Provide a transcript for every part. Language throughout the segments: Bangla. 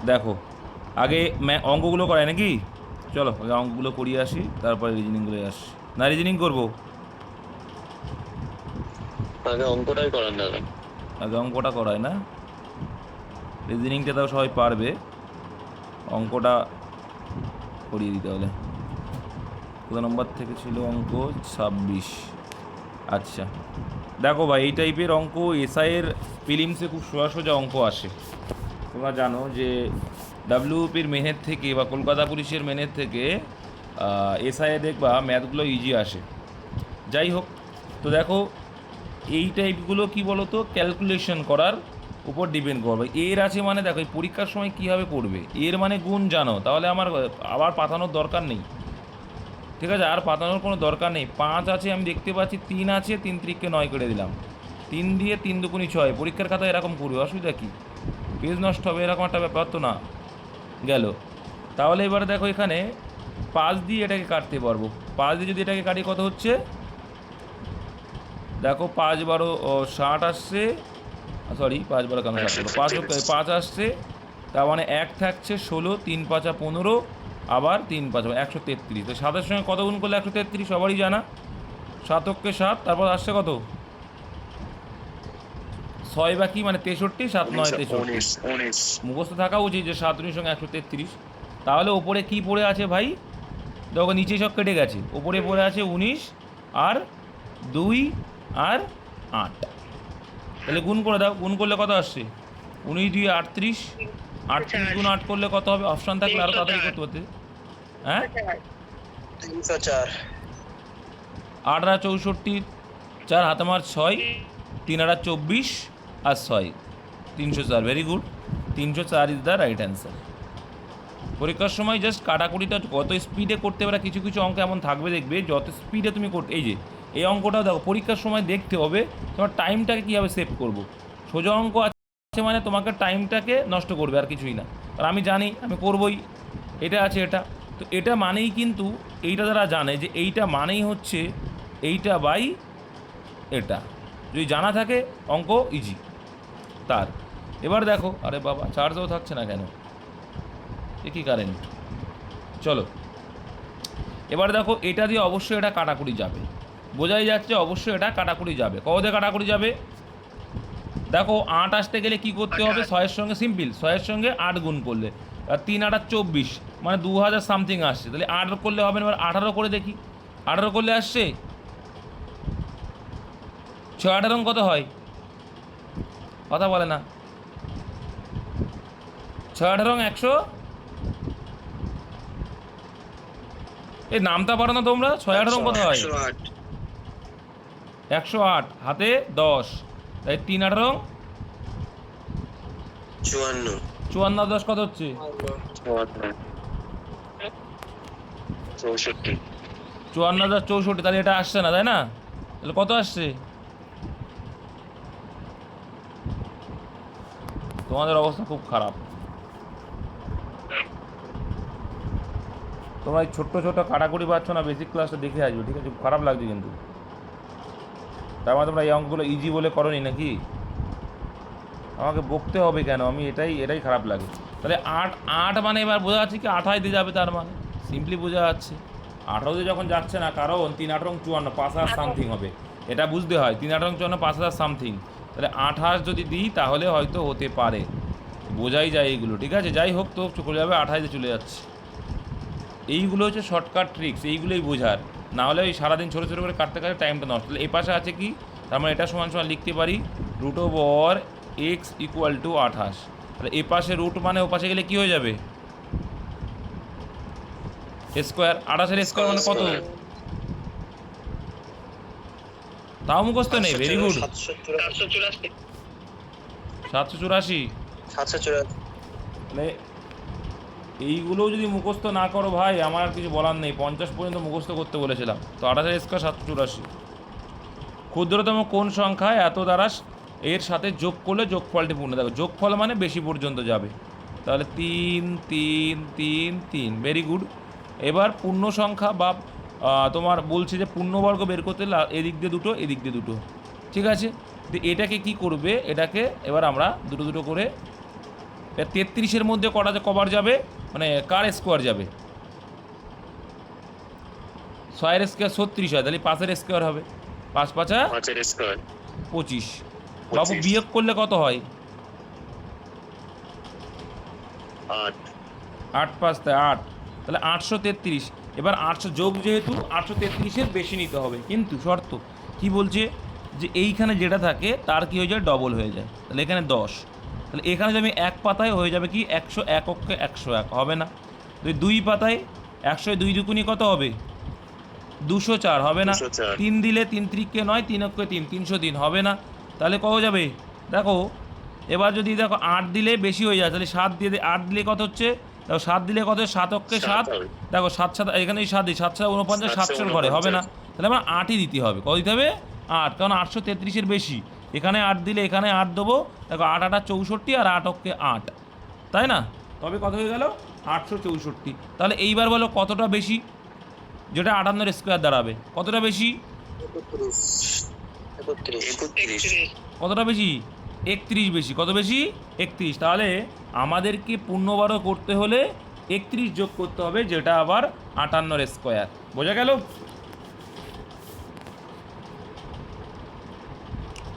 দেখো আগে অঙ্কগুলো করায় নাকি? চলো আগে অঙ্কগুলো করিয়ে আসি, তারপরে রিজনিংগুলো আসি। না রিজনিং করবো? আগে অঙ্কটাই করান দাদা। আগে অঙ্কটা করায় না, রিজনিংটা তাও সবাই পারবে, অঙ্কটা করিয়ে দিতে হলে। কত নম্বর থেকে ছিল অঙ্ক? 26। আচ্ছা দেখো ভাই, এই টাইপের অঙ্ক এসআইয়ের প্রিলিমসে খুব সোজা সোজা অঙ্ক আসে। তোমরা জানো যে ডাব্লিউপির মেনের থেকে বা কলকাতা পুলিশের মেনের থেকে এসআইয়ে দেখবা ম্যাথগুলো ইজি আসে। যাই হোক, তো দেখো এই টাইপগুলো কি বলো তো, ক্যালকুলেশন করার উপর ডিপেন্ড করবে। এর আছে মানে দেখো এই পরীক্ষার সময় কীভাবে করবে, এর মানে গুণ জানো, তাহলে আমার আবার পাতানোর দরকার নেই। ঠিক আছে, আর পাতানোর কোনো দরকার নেই। 5 আছে, আমি দেখতে পাচ্ছি 3 আছে, 3 ত্রিককে 9 করে দিলাম। 3 দিয়ে 3 দুগুণি 6, পরীক্ষার খাতায় এরকম করবে, অসুবিধা কী? পেজ নষ্ট হবে এরকম একটা ব্যাপার তো না। গেল। তাহলে এবারে দেখো এখানে 5 দিয়ে এটাকে কাটতে পারবো। 5 দিয়ে যদি এটাকে কাটি কত হচ্ছে দেখো, 5 12 60 আসছে, সরি 5 12 কেন 60, 5 আসছে, তার মানে 1 থাকছে 16, 3 5 15, আবার 3 5 133। তো 7-এর সঙ্গে কত গুণ করলে 133 সবারই জানা, 7 7, তারপর আসছে কত 6 বাকি মানে 63, 7 9 63। মুখস্থ থাকা উচিত যে 7 2 সঙ্গে 133। তাহলে ওপরে কি পড়ে আছে ভাই? দেখো নিচে সব কেটে গেছে, ওপরে পড়ে আছে 19 আর 2 আর 8। তাহলে গুণ করে দাও, গুণ করলে কত আসছে? 19 2 38, 38 গুণ 8 করলে কত হবে? অপশান থাকলে আরও তাড়াতাড়ি করতে পারতে। হ্যাঁ 304। 8 আর 64, 4 হাতে মার 6, 3 আর 24 আর 6 304। Very good, 304 is the right answer. পরীক্ষার সময় জাস্ট কাটাকুটিটা কত স্পিডে করতে পারে, কিছু কিছু অঙ্ক এমন থাকবে দেখবে যত স্পিডে তুমি করতে, এই যে এই অঙ্কটাও দেখো পরীক্ষার সময় দেখতে হবে তোমার টাইমটাকে কীভাবে সেভ করবো। সোজা অঙ্ক আছে মানে তোমাকে টাইমটাকে নষ্ট করবে, আর কিছুই না। আর আমি জানি আমি করবই, এটা আছে এটা, তো এটা মানেই কিন্তু এইটা যারা জানে যে এইটা মানেই হচ্ছে এইটা বাই এটা, যদি জানা থাকে অঙ্ক ইজি তার। এবার দেখো, আরে বাবা চার্জও থাকছে না কেন, একই কারেন্ট। চলো এবার দেখো, এটা দিয়ে অবশ্যই এটা কাটাকুটি যাবে, বোঝাই যাচ্ছে অবশ্যই এটা কাটাকুটি যাবে। কত কাটাকুটি যাবে দেখো, 8 আসতে গেলে কি করতে হবে? 6-এর সঙ্গে সিম্পল, 6-এর সঙ্গে 8 গুণ করলে, আর 3 8 24 মানে 2000 সামথিং আসছে। তাহলে 8 করলে হবে না, এবার 18 করে দেখি, 18 করলে আসছে 6 18 কত হয়? কথা বলে না, 6 18 100, এই নামটা পারো না তোমরা? 6 18 কত হয়? 108, হাতে 10, তাই 3 18 54। 54 10 কত হচ্ছে? 64। 54 64, তাহলে এটা আসছে না তাই না? তাহলে কত আসছে? তোমাদের অবস্থা খুব খারাপ, তোমরা এই ছোট্ট ছোট্ট কাটাকুটি পাচ্ছ না, বেসিক ক্লাসটা দেখে আসবে, ঠিক আছে? খারাপ লাগছে কিন্তু। তার মানে তোমরা এই অঙ্কগুলো ইজি বলে করনি নাকি? আমাকে বকতে হবে কেন? আমি এটাই খারাপ লাগে। তাহলে 8 8 মানে এবার বোঝা যাচ্ছে কি 28 দিয়ে যাবে, তার মানে সিম্পলি বোঝা যাচ্ছে 18 দিয়ে যখন যাচ্ছে না, কারণ 3 18 54 5000 সামথিং হবে, এটা বুঝতে হয়। 3 18 54 5000 সামথিং, তাহলে 28 যদি দিই তাহলে হয়তো হতে পারে, বোঝাই যায় এইগুলো। ঠিক আছে, যাই হোক, তো চলে যাবে 28 চলে যাচ্ছে। এইগুলো হচ্ছে শর্টকাট ট্রিক্স, এইগুলোই বোঝার। না হলে ওই সারাদিন ছোটো ছোটো করে কাটতে কাটতে টাইমটা নষ্ট। তাহলে এই পাশে আছে কি, তার মানে এটা সমান সমান লিখতে পারি √x = 28। তাহলে এ পাশে রুট মানে ও পাশে গেলে কী হয়ে যাবে? স্কোয়ার। 28-এর স্কোয়ার মানে কত? তাও মুখস্থ নেই, ভেরি গুড। 784। তাহলে এইগুলোও যদি মুখস্থ না করো ভাই, আমার আর কিছু বলার নেই। 50 পর্যন্ত মুখস্থ করতে বলেছিলাম, তো 28-এর স্কোয়ার 784। ক্ষুদ্রতম কোন সংখ্যায় এত দ্বারা এর সাথে যোগ করলে যোগফলটি পূর্ণ? দেখো যোগফল মানে বেশি পর্যন্ত যাবে, তাহলে 3 3 3 3, ভেরি গুড। এবার পূর্ণ সংখ্যা বা তোমার বলছে যে পূর্ণবর্গ বের করতে এদিক দিয়ে দুটো, এদিক দিয়ে দুটো, ঠিক আছে? তো এটাকে কি করবে? এটাকে এবার আমরা দুটো দুটো করে 33-এর মধ্যে কবার যাবে, মানে কার স্কোয়ার যাবে? 6-এর স্কোয়ার 36 হয়, তাহলে 5-এর স্কোয়ার হবে। 5 5 5 এর স্কয়ার 25। বাবু 25। বিয়োগ করলে কত হয়? 8 8 5 8, তাহলে 833। এবার 800 যোগ, যেহেতু 833-এর বেশি নিতে হবে, কিন্তু শর্ত কি বলছে যে এইখানে যেটা থাকে তার কি হয়ে যায়, ডবল হয়ে যায়। তাহলে এখানে 10, তাহলে এখানে যদি আমি এক পাতায় হয়ে যাবে কি 101 অক্ষে 101 হবে না। যদি 2 পাতায় 100 2 দুগুণী কত হবে? 204 হবে না। 204। 3 দিলে 3 3 9, 3 অক্ষে 3 303 হবে না। তাহলে কত যাবে দেখো? এবার যদি দেখো 8 দিলে বেশি হয়ে যায়, তাহলে 7 দিয়ে 8 দিলে কত হচ্ছে? দেখো 7 দিলে কত? 7 অক্ষে 7। হবে। দেখো 7 7 এখানে 7 দিই, 7 7 49, 700-র ঘরে হবে না। তাহলে আমার 8ই দিতে হবে। কত দিতে হবে? 8, কারণ 833-এর বেশি। এখানে 8 দিলে এখানে 8 দেবো। দেখো 8 8 64 আর 8 অক্ষে 8, তাই না? তবে কত হয়ে গেল? 864। তাহলে এইবার বলো কতটা বেশি? যেটা 58-এর স্কোয়ার দাঁড়াবে কতটা বেশি? 31। কতটা বেশি? 31 বেশি। কত বেশি? 31। তাহলে আমাদেরকে পূর্ণবর্গ করতে হলে 31 যোগ করতে হবে, যেটা আবার 58-এর স্কোয়ার। বোঝা গেল?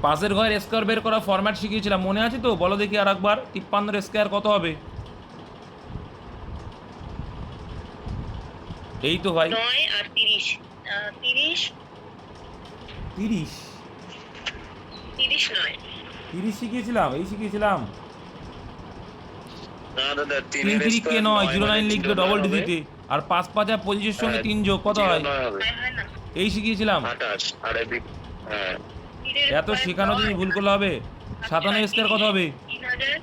পাশের ঘরের স্কোয়ার বের করা ফরম্যাট শিখিয়েছিলাম, মনে আছে তো? বলো দেখি আর একবার। 53-এর স্কোয়ার কত হবে? এই তো ভাই 9 আর 30 30 30 30 নয় 30 শিখিয়েছিলাম, এই শিখিয়েছিলাম। না দাদা 3 3 কে 9, 09 লিখবে ডবল ডিজিটে। আর 5 5 আর 25-এর সঙ্গে 3 যোগ কত হয়? হয় না এই শিখিয়েছিলাম। 28 আর এদিক হ্যাঁ এত শেখানো তুমি ভুল করলে হবে। 57 স্কোয়ার কত হবে? 3000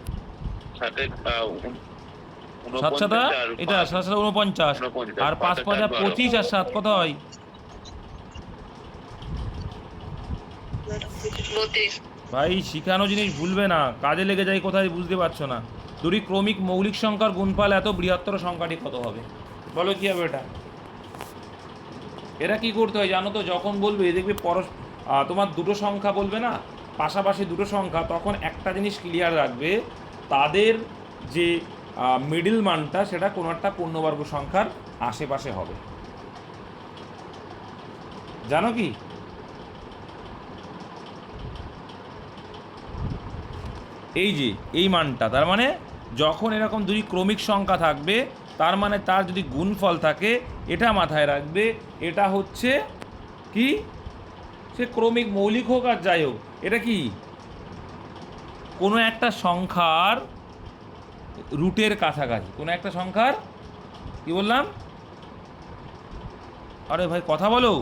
সাথে 7 7 এটা 7 7 49, আর 5 5 25 আর 7 কত হয়? 32 ভাই শিখানো জিনিস ভুলবে না, কাজে লেগে যায় কোথায় বুঝতে পারছো না। দুটি ক্রমিক মৌলিক সংখ্যার গুণফল এত বৃহত্তর সংখ্যাটি কত হবে? বলো কি হবে এটা? এরা কি করতে হয় জানো তো? যখন বলবে দেখবে তোমার দুটো সংখ্যা বলবে না, পাশাপাশি দুটো সংখ্যা, তখন একটা জিনিস ক্লিয়ার রাখবে, তাদের যে মিডল মানটা সেটা কোনো একটা পূর্ণবর্গ সংখ্যার আশেপাশে হবে। জানো কি? এই যে এই মানটা, তার মানে যখন এরকম দুই ক্রমিক সংখ্যা থাকবে, তার মানে তার যদি গুণফল থাকে, এটা মাথায় রাখবে, এটা হচ্ছে কি, সে ক্রমিক মৌলিক হোক আর যাই হোক, এটা কি কোনো একটা সংখ্যার রুটের কাছাকাছি। কোনো একটা সংখ্যার কি বললাম? আরে ভাই কথা বলো।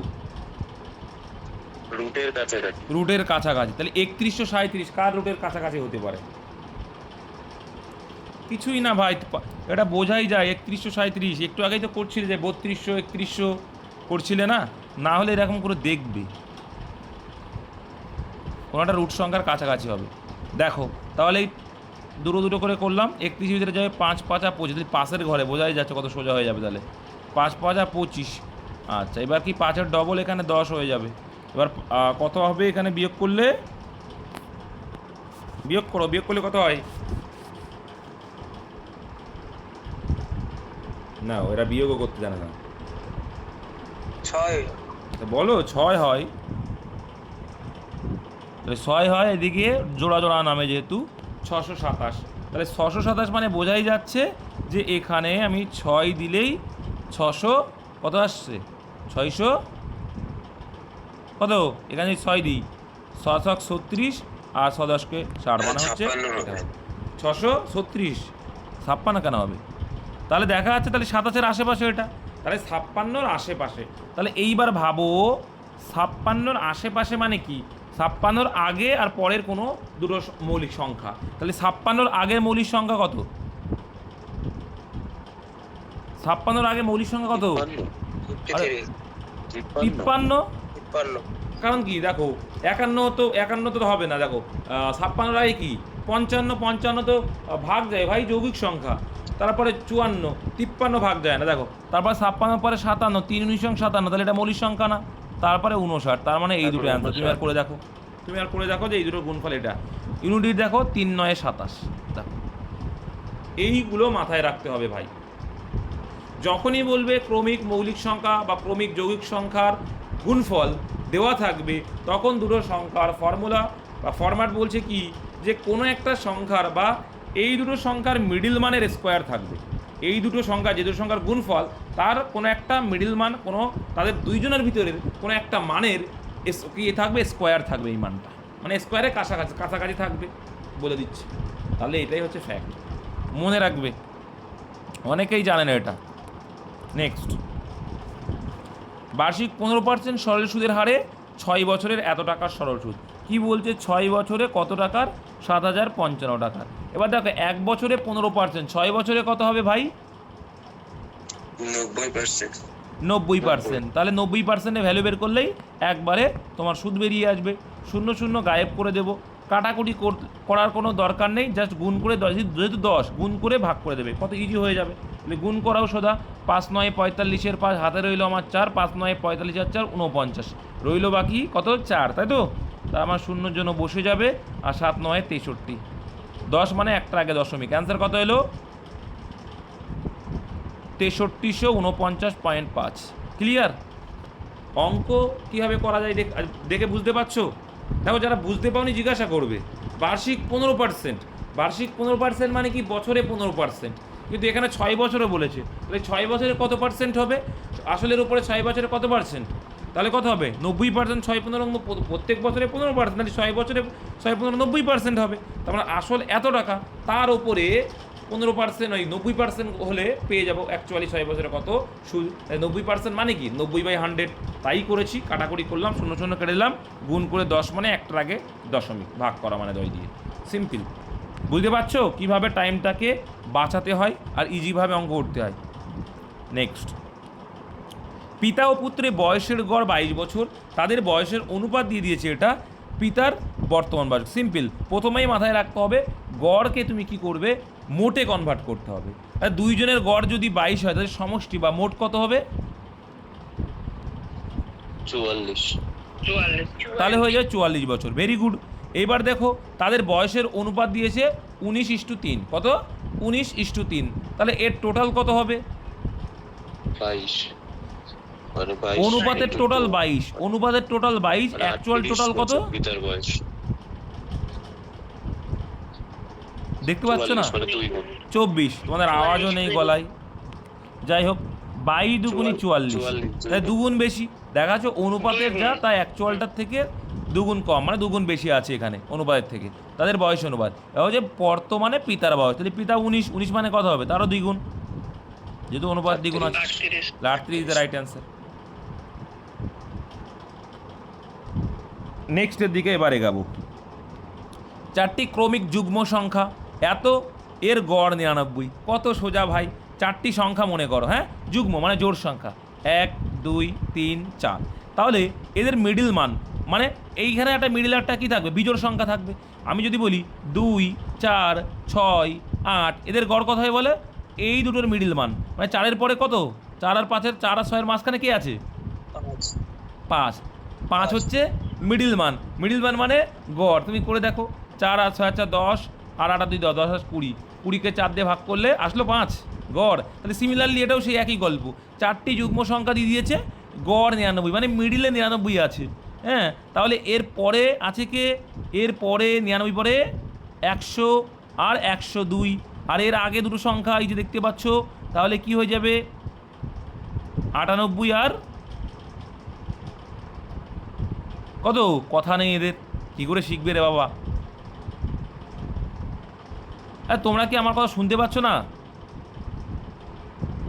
রুটের কাছাকাছি। রুটের কাছাকাছি। তাহলে 3137 কার রুটের কাছাকাছি হতে পারে? কিছুই না ভাই, এটা বোঝাই যায়। 3137 একটু আগেই তো করছিলে যে 3200 3100 করছিলে না? না হলে এরকম করে দেখবে কোনো একটা রুট সংখ্যার কাছাকাছি হবে। দেখো তাহলে এই দুটো দুটো করে করলাম। 31 ভিতরে যাবে 5 5 আর 25, যদি পাশের ঘরে বোঝাই যাচ্ছে কত সোজা হয়ে যাবে। তাহলে 5 5 আর 25। আচ্ছা এবার কি 5-এর ডবল এখানে 10 হয়ে যাবে। এবার কত হবে এখানে বিয়োগ করলে? বিয়োগ করো, বিয়োগ করলে কত হয়? না ওরা বিয়োগও করতে জানে না। 6 বলো 6 হয়। তাহলে 6 হয়, এদিকে জোড়া জোড়া নামে যেহেতু 627। তাহলে 627 মানে বোঝাই যাচ্ছে যে এখানে আমি 6 দিলেই 600 কত আসছে? 600 কত? এখানে 6 দিই 636 আর 610কে 4 মানে হচ্ছে 636। 56 কেন হবে? তাহলে দেখা যাচ্ছে তাহলে 27-এর আশেপাশে এটা, তাহলে 56-র আশেপাশে। তাহলে এইবার ভাবো 56-র আশেপাশে মানে কি? 56-র আগে আর পরের কোনো দুটো মৌলিক সংখ্যা। তাহলে 56-র আগের মৌলিক সংখ্যা কত? 56-র আগে মৌলিক সংখ্যা কত? 53। কারণ কি দেখো 51 তো হবে না। দেখো 56-র আগে কি 55, 55 তো ভাগ যায় ভাই, যৌগিক সংখ্যা। তারপরে 54, 53 ভাগ যায় না। দেখো তারপরে 56 পরে 57, 3 19 57, তাহলে এটা মৌলিক সংখ্যা না। তারপরে 59, তার মানে এই দুটো অ্যান্সার। তুমি আর করে দেখো, তুমি আর করে দেখো যে এই দুটো গুণফল এটা। ইউনিট দেখো 3 9 27। দেখো এইগুলো মাথায় রাখতে হবে ভাই। যখনই বলবে ক্রমিক মৌলিক সংখ্যা বা ক্রমিক যৌগিক সংখ্যার গুণফল দেওয়া থাকবে, তখন দুটো সংখ্যার ফর্মুলা বা ফরম্যাট বলছে কি, যে কোনো একটা সংখ্যার বা এই দুটো সংখ্যার মিডিল মানের স্কোয়ার থাকবে। এই দুটো সংখ্যা, যে দুটো সংখ্যার গুণফল, তার কোনো একটা মিডিল মান, কোনো তাদের দুইজনের ভিতরের কোনো একটা মানের কি থাকবে, স্কোয়ার থাকবে। এই মানটা মানে স্কোয়ারের কাছাকাছি কাছাকাছি থাকবে, বলে দিচ্ছে। তাহলে এটাই হচ্ছে ফ্যাক্ট, মনে রাখবে। অনেকেই জানে না এটা। নেক্সট, বার্ষিক 15% সরল সুদের হারে 6 বছরের এত টাকার সরল সুদ। কি বলছে, 6 বছরে কত টাকার? 7,055 টাকার। এবার দেখো 1 বছরে 15%, 6 বছরে কত হবে ভাই? 90%। 90%। তাহলে 90%-এ ভ্যালু বের করলেই একবারে তোমার সুদ বেরিয়ে আসবে। শূন্য শূন্য গায়েব করে দেবো, কাটাকুটি করার কোনো দরকার নেই, জাস্ট গুণ করে, যেহেতু 10 গুণ করে ভাগ করে দেবে, কত ইজি হয়ে যাবে। তাহলে গুণ করাও সোজা। 5 9 45-এর 5 হাতে রইল আমার 4, 5 9 45 আর 4 49, রইল বাকি কত? 4, তাই তো? তা আমার শূন্যর জন্য বসে যাবে, আর 7 9 63, 10 মানে একটা আগে দশমিক। অ্যান্সার কত এলো? 6349.5। ক্লিয়ার? অঙ্ক কীভাবে করা যায় দেখে বুঝতে পারছো? দেখো, যারা বুঝতে পাওনি জিজ্ঞাসা করবে। বার্ষিক 15%, বার্ষিক 15% মানে কি? বছরে 15%, কিন্তু এখানে 6 বছরে বলেছে। তাহলে 6 বছরে কত পার্সেন্ট হবে? আসলের উপরে 6 বছরে কত পার্সেন্ট? তাহলে কত হবে? 90%। 6 15 প্রত্যেক বছরে 15%, তাহলে 6 বছরে 6 15 90% হবে। তার মানে আসল এত টাকা, তার ওপরে 15%, ওই 90% হলে পেয়ে যাবো অ্যাকচুয়ালি 6 বছরে কত সুদ। 90% মানে কি? 90/100। তাই করেছি, কাটাকুটি করলাম, শূন্য শূন্য কেটে দিলাম, গুণ করে 10 মানে একটার আগে দশমিক, ভাগ করা মানে 10 দিয়ে। সিম্পল। বুঝতে পারছো কীভাবে টাইমটাকে বাঁচাতে হয় আর ইজিভাবে অঙ্ক করতে হয়। নেক্সট, পিতা ও পুত্রের বয়সের গড় 22 বছর, তাদের বয়সের অনুপাত দিয়ে দিয়েছে এটা পিতার বর্তমান বয়স। সিম্পল, প্রথমেই মাথায় রাখতে হবে গড়কে তুমি কি করবে? মোটে কনভার্ট করতে হবে। আর দুইজনের গড় যদি 22 হয়, তাহলে সমষ্টি বা মোট কত হবে? 44। তাহলে হয়ে যাবে 44 বছর। Very good. এইবার দেখো, তাদের বয়সের অনুপাত দিয়েছে 19:3। কত? 19:3। তাহলে এর টোটাল কত হবে? 22 মানে 22 অনুপাতের টোটাল 22, অনুপাতের টোটাল 22, মানে অ্যাকচুয়াল 38 টোটাল কত? বছর পিতার বয়স। দেখতে পাচ্ছ না? 44 মানে 2 গুণ। 24। তোমাদের আওয়াজও নেই গলায়। যাই হোক, 22 দুগুণই 44, তাই দুগুণ বেশি। দেখাচ্ছ অনুপাতের যা, তাই অ্যাকচুয়ালটার থেকে দুগুণ কম, মানে দুগুণ বেশি আছে এখানে অনুপাতের থেকে। তাদের বয়স অনুপাত এবার যে বর্তমানে পিতার বয়স, তাহলে পিতা 19, 19 মানে কত হবে? তারও দ্বিগুণ, যেহেতু অনুপাত দ্বিগুণ আছে। 38 দ্য রাইট অ্যান্সার। নেক্সটের দিকে এবার এগাবো। 4টি ক্রমিক যুগ্ম সংখ্যা, এত এর গড় 99। কত সোজা ভাই, 4টি সংখ্যা মনে করো, হ্যাঁ, যুগ্ম মানে জোড় সংখ্যা, 1 2 3 4। তাহলে এদের মিডিল মান, মানে এইখানে একটা মিডিল একটা কী থাকবে? বিজোড় সংখ্যা থাকবে। আমি যদি বলি 2 4 6 8, এদের গড় কত হয় বলে? এই দুটোর মিডিল মান, মানে 4-এর পরে কত? 4 আর 5-এর, 4 আর 6-এর মাঝখানে কে আছে? 5। 5 হচ্ছে মিডিল মান। মিডিল মান মানে গড়। তুমি করে দেখো, 4 আর 6 4 10, আর 8 আর 2 10, 10 আর 20, 20-কে 4 দিয়ে ভাগ করলে আসলো 5 গড়। তাহলে সিমিলারলি এটাও সেই একই গল্প, 4টি যুগ্ম সংখ্যা দিয়ে দিয়েছে, গড় 99, মানে মিডিলে 99 আছে। হ্যাঁ, তাহলে এর পরে আছে কে? এর পরে 99 পরে 100 আর 102, আর এর আগে দুটো সংখ্যা এই যে দেখতে পাচ্ছ, তাহলে কি হয়ে যাবে? 98 আর কত? কথা নেই এদের, কী করে শিখবে রে বাবা? আর তোমরা কি আমার কথা শুনতে পাচ্ছ না?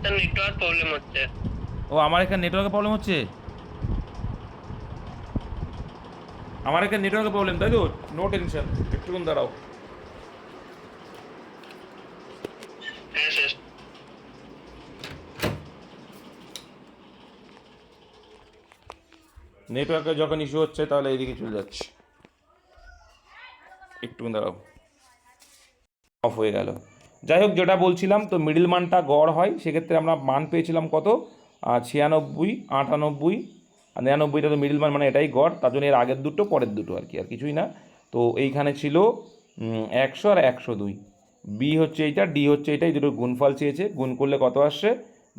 নেটওয়ার্ক প্রবলেম হচ্ছে। ও, আমার এখানে নেটওয়ার্কের প্রবলেম হচ্ছে। আমার এখানে নেটওয়ার্কের প্রবলেম, তাই তো? নো টেনশন, একটুক্ষণ দাঁড়াও। হ্যাঁ স্যার। নেটওয়ার্কের যখন ইস্যু হচ্ছে, তাহলে এইদিকে চলে যাচ্ছে। একটুক্ষণ দাঁড়াও, অফ হয়ে গেল। যাই হোক, যেটা বলছিলাম, তো মিডিল মানটা গড় হয়, সেক্ষেত্রে আমরা মান পেয়েছিলাম কত? 96, 98 আর 99টা তো মিডিল মান, মানে এটাই গড়। তার জন্য এর আগের দুটো পরের দুটো আর কি, আর কিছুই না। তো এইখানে ছিল 100 আর 102। বি হচ্ছে এইটা, ডি হচ্ছে এইটা, এই দুটো গুণফল চেয়েছে। গুণ করলে কত আসছে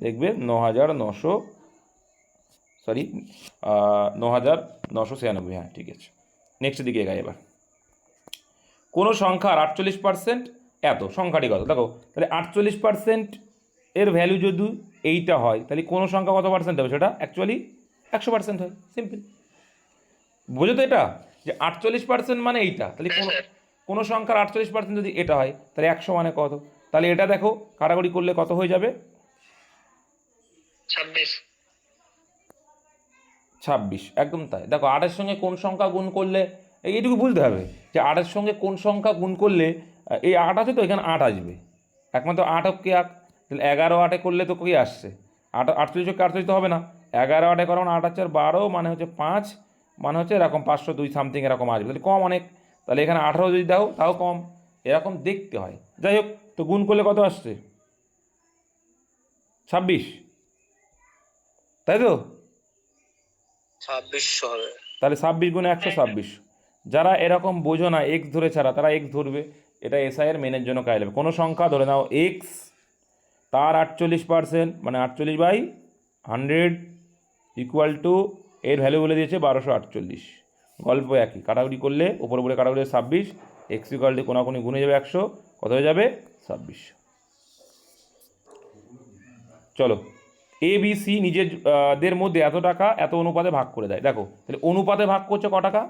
দেখবে 9,900, সরি 9,996, হ্যাঁ ঠিক আছে। নেক্সট দিকে এগাই এবার। কোনো সংখ্যার 48% এত, সংখ্যাটি কত দেখো, তাহলে 48% এর ভ্যালু যদি এইটা হয় তাহলে কোনো সংখ্যা কত পার্সেন্ট হবে, সেটা অ্যাকচুয়ালি 100% হয়। সিম্পল, বোঝো তো এটা, যে 48% মানে এইটা, তাহলে কোনো কোনো সংখ্যার 48% যদি এটা হয় তাহলে 100 মানে কত, তাহলে এটা দেখো কাটাকুটি করলে কত হয়ে যাবে, 26। 26, একদম তাই। দেখো 8-এর সঙ্গে কোন সংখ্যা গুণ করলে, এইটুকু বুঝতে হবে যে 8-এর সঙ্গে কোন সংখ্যা গুণ করলে, এই 8 আছে তো এখানে 8 আসবে, একমাত্র 8 কে তাহলে 11 8-এ করলে তো কি আসছে 8, 48 কে 48 তো হবে না, 11 8-এ করো 8 8 4 12 মানে হচ্ছে 5, মানে হচ্ছে এরকম 502 সামথিং এরকম আসবে, তাহলে কম অনেক, তাহলে এখানে 18 যদি দাও তাও কম, এরকম দেখতে হয়। যাই হোক, তো গুণ করলে কত আসছে 26, তাই তো, 2600 হবে। তাহলে 26 গুণে 126। যারা এরকম বোঝো না এক্স ধরে ছাড়া, তারা এক্স ধরবে, এটা এসআই এর মেনের জন্য কাজ হবে। কোনো সংখ্যা ধরে নাও এক্স, তার 48% মানে 48/100 ইকুয়াল টু, এর ভ্যালু বলে দিয়েছে 1248। গল্প একই, কাটাকুটি করলে উপরে উপরে কাটাকুটি 26, এক্স ইকুয়াল টু কোনাকুনি গুণে যাবে 100, কত হয়ে যাবে 26। চলো, এ বি সি নিজের দের মধ্যে এত টাকা এত অনুপাতে ভাগ করে দেয়। দেখো তাহলে অনুপাতে ভাগ করছে ক টাকা,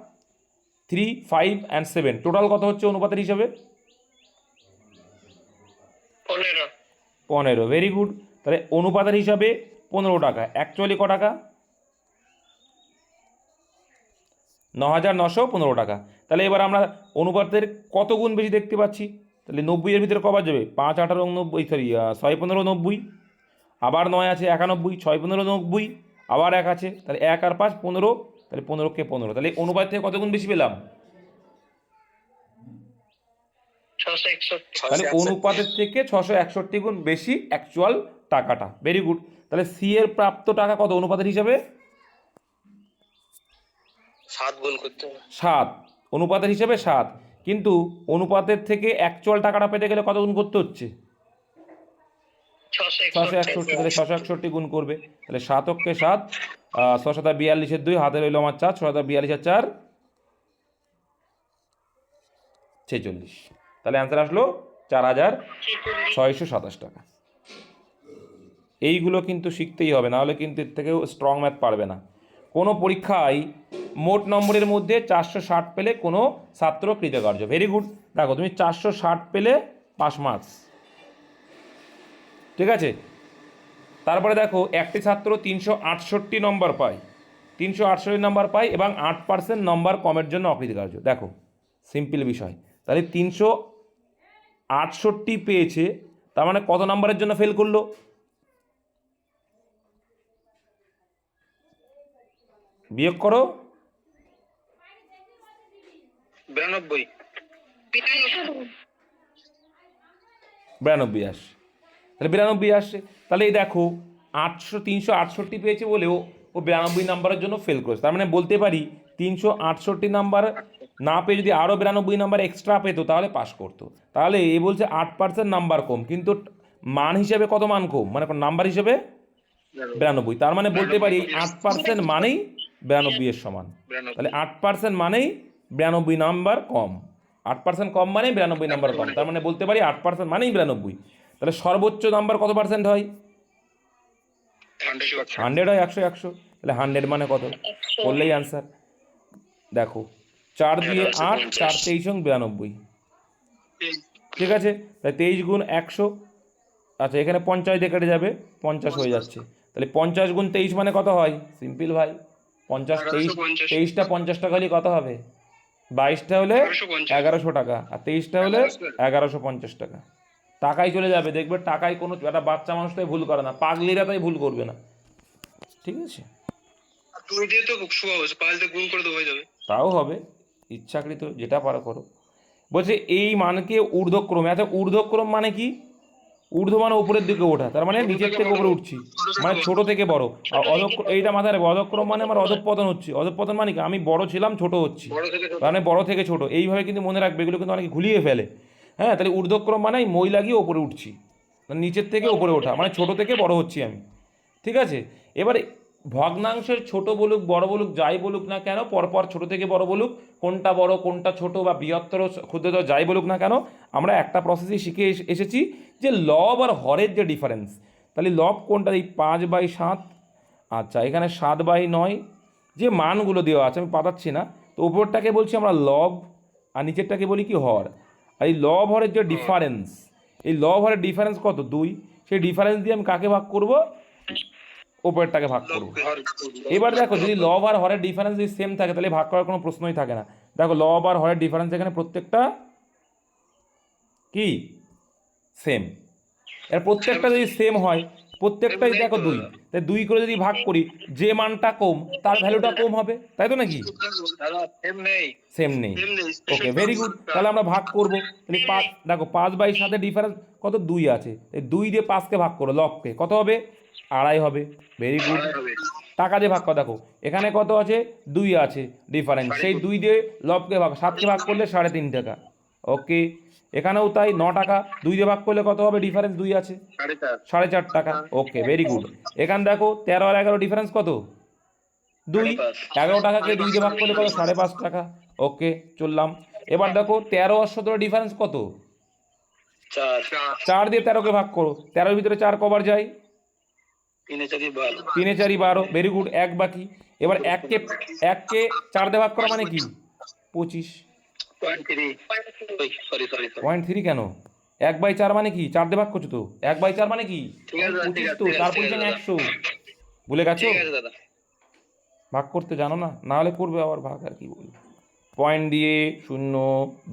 3, 5 and 7, টোটাল কত হচ্ছে অনুপাতের হিসাবে 15। 15, ভেরি গুড। তাহলে অনুপাতের হিসাবে 15 টাকা, অ্যাকচুয়ালি ক টাকা 9,915 টাকা। তাহলে এবার আমরা অনুপাতের কত গুণ বেশি দেখতে পাচ্ছি, তাহলে 90 এর ভিতরে কবার যাবে, 5 8 90, সরি 6 15 90, আবার 9 আছে 91, 6 15 90, আবার 1 আছে, তাহলে 1 আর 5 15, তাহলে 15 কে 15, তাহলে অনুপাত থেকে কত গুণ বেশি পেলাম, 661। তাহলে অনুপাতের থেকে 661 গুণ বেশি অ্যাকচুয়াল টাকাটা। Very good. তাহলে সি এর প্রাপ্ত টাকা কত অনুপাতের হিসাবে 7 গুণ করতে হবে। 7, অনুপাতের হিসাবে 7, কিন্তু অনুপাতের থেকে অ্যাকচুয়াল টাকাটা পেতে গেলে কত গুণ করতে হচ্ছে 661, তাহলে 661 গুণ করবে, তাহলে 7 অক্ষে 7, 6 7 42 2, হাতে রইল আমার 4, 6 7 42 আর 4 46, তাহলে অ্যান্সার আসলো 4,627 টাকা। এইগুলো কিন্তু শিখতেই হবে, নাহলে কিন্তু এর থেকেও স্ট্রং ম্যাথ পারবে না। কোনো পরীক্ষায় মোট নম্বরের মধ্যে 460 পেলে কোনো ছাত্র কৃতকার্য। Very good. দেখো তুমি 460 পেলে পাস মার্কস, ঠিক আছে। তারপরে দেখো একটি ছাত্র 368 নম্বর পায়, 368 নম্বর পায় এবং 8% নম্বর কমের জন্য অকৃতকার্য। দেখো সিম্পল বিষয়, তাহলে 368 পেয়েছে, তার মানে কত নম্বরের জন্য ফেল করলো, বিয়োগ করো, 92। 92 আসে, তাহলে 92 আসছে। তাহলে এই দেখো 368 পেয়েছে বলেও ও 92 নাম্বারের জন্য ফেল করেছে। তার মানে বলতে পারি 368 নাম্বার না পেয়ে যদি আরও 92 নাম্বার এক্সট্রা পেত তাহলে পাস করতো। তাহলে এ বলছে 8% নাম্বার কম, কিন্তু মান হিসেবে কত মান কম, মানে নাম্বার হিসেবে 92। তার মানে বলতে পারি 8% মানেই 92 এর সমান। তাহলে 8% মানেই 92 নাম্বার কম, 8% কম মানে 92 নাম্বার কম, তার মানে বলতে পারি 8% মানেই 92। তাহলে সর্বোচ্চ নাম্বার কত পার্সেন্ট হয়, 100 হয়, 100 100, তাহলে 100 মানে কত বললেই অ্যান্সার। দেখো 4 দিয়ে 8, 4 23 92, ঠিক আছে। তাই 23 গুণ 100, আচ্ছা এখানে 50 দিয়ে কেটে যাবে, 50 হয়ে যাচ্ছে। তাহলে 50 গুণ 23 মানে কত হয়, সিম্পল ভাই, 50 23টা 50 টাকা হলে কত হবে, 22টা হলে 1100 টাকা, আর 23টা হলে 1150 টাকা। টাকাই চলে যাবে, দেখবে টাকায় কোনো একটা বাচ্চা মানুষটাই ভুল করে না, পাগলিরা তাই ভুল করবে না, ঠিক আছে। তুই দিয়ে তো সহজ, 5 দিয়ে গুণ করে তো হয়ে যাবে। তাও হবে, ইচ্ছাকৃত যেটা পারো করো। বলছে এই মানকে ঊর্ধ্বক্রম, আচ্ছা ঊর্ধ্বক্রম মানে কি, ঊর্ধ্ব মানে উপরের দিকে ওঠা, তার মানে নিচের থেকে উপরে উঠছি, মানে ছোট থেকে বড়। আর এইটা মাথায় রাখবে, অধক্রম মানে আমার অধঃপতন হচ্ছে, অধঃপতন মানে কি আমি বড় ছিলাম ছোট হচ্ছি, মানে বড় থেকে ছোট, এইভাবে কিন্তু মনে রাখবে, এগুলো কিন্তু অনেকে ঘুলিয়ে ফেলে। হ্যাঁ, তাহলে ঊর্ধ্বক্রম মানে মই লাগিয়ে ওপরে উঠছি, মানে নিচের থেকে ওপরে ওঠা, মানে ছোট থেকে বড় হচ্ছি আমি। ঠিক আছে, এবারে ভগ্নাংশের ছোট বলুক বড় বলুক যাই বলুক না কেন, পরপর ছোট থেকে বড় বলুক, কোনটা বড় কোনটা ছোট বা বৃহত্তর ক্ষুদ্রতর যাই বলুক না কেন, আমরা একটা প্রসেসই শিখে এসেছি যে লব আর হরের যে ডিফারেন্স। তাহলে লব কোনটা, এই 5/7, আচ্ছা এখানে 7/9, যে মানগুলো দেওয়া আছে আমি পাতাচ্ছি না, তো উপরটাকে বলছি আমরা লব আর নিচেরটাকে বলি কি হর। আর এই লব হরের যে ডিফারেন্স, এই লব হরের ডিফারেন্স কত 2, সেই ডিফারেন্স দিয়ে আমি কাকে ভাগ করব, ওপরেরটাকে ভাগ করব। এবার দেখো যদি লব আর হরের ডিফারেন্স যদি সেম থাকে তাহলে ভাগ করার কোনো প্রশ্নই থাকে না। দেখো লব আর হরের ডিফারেন্স এখানে প্রত্যেকটা কি সেম, এর প্রত্যেকটা যদি সেম হয়, প্রত্যেকটাই দেখো 2, তাই 2 করে যদি ভাগ করি, যে মানটা কম তার ভ্যালুটা কম হবে, তাই তো নাকি? দাদা সেম নেই, সেম নেই, সেম নেই। Okay very good. তাহলে আমরা ভাগ করব, তাহলে 5, দেখো 5/7 ডিফারেন্স কত 2 আছে, এই 2 দিয়ে 5কে ভাগ করো, লবকে কত হবে 2.5 হবে, ভেরি গুড। টাকা দিয়ে ভাগ করো, দেখো এখানে কত আছে 2 আছে ডিফারেন্স, সেই 2 দিয়ে লবকে ভাগ 7কে ভাগ করলে 3.5 টাকা, ওকে। এখানেও তাই 9 টাকা, 2 দিয়ে ভাগ করলে কত হবে, ডিফারেন্স 2 আছে 4.5 টাকা, ওকে ভেরি গুড। এখানে দেখো 13 আর 11 ডিফারেন্স কত 2, 11 টাকাকে 2 দিয়ে ভাগ করলে কত 5.5 টাকা, ওকে চললাম। এবার দেখো 13 আর 17 ডিফারেন্স কত, 4 দিয়ে 13কে ভাগ করো, 13-এর ভিতরে 4 কবার যায়, 3-4-12, ভেরি গুড, 1 বাকি। এবার 1কে 4 দিয়ে ভাগ করা মানে কি 25, 0.3 কেন, 1/4 মানে কি 4 দিয়ে ভাগ করছো তো, 1/4 মানে কি 25, তো 4 × 100, ভুলে গেছো? ভাগ করতে জানো না, না হলে করবে আবার ভাগ, আর কি বলবো। পয়েন্ট দিয়ে 0,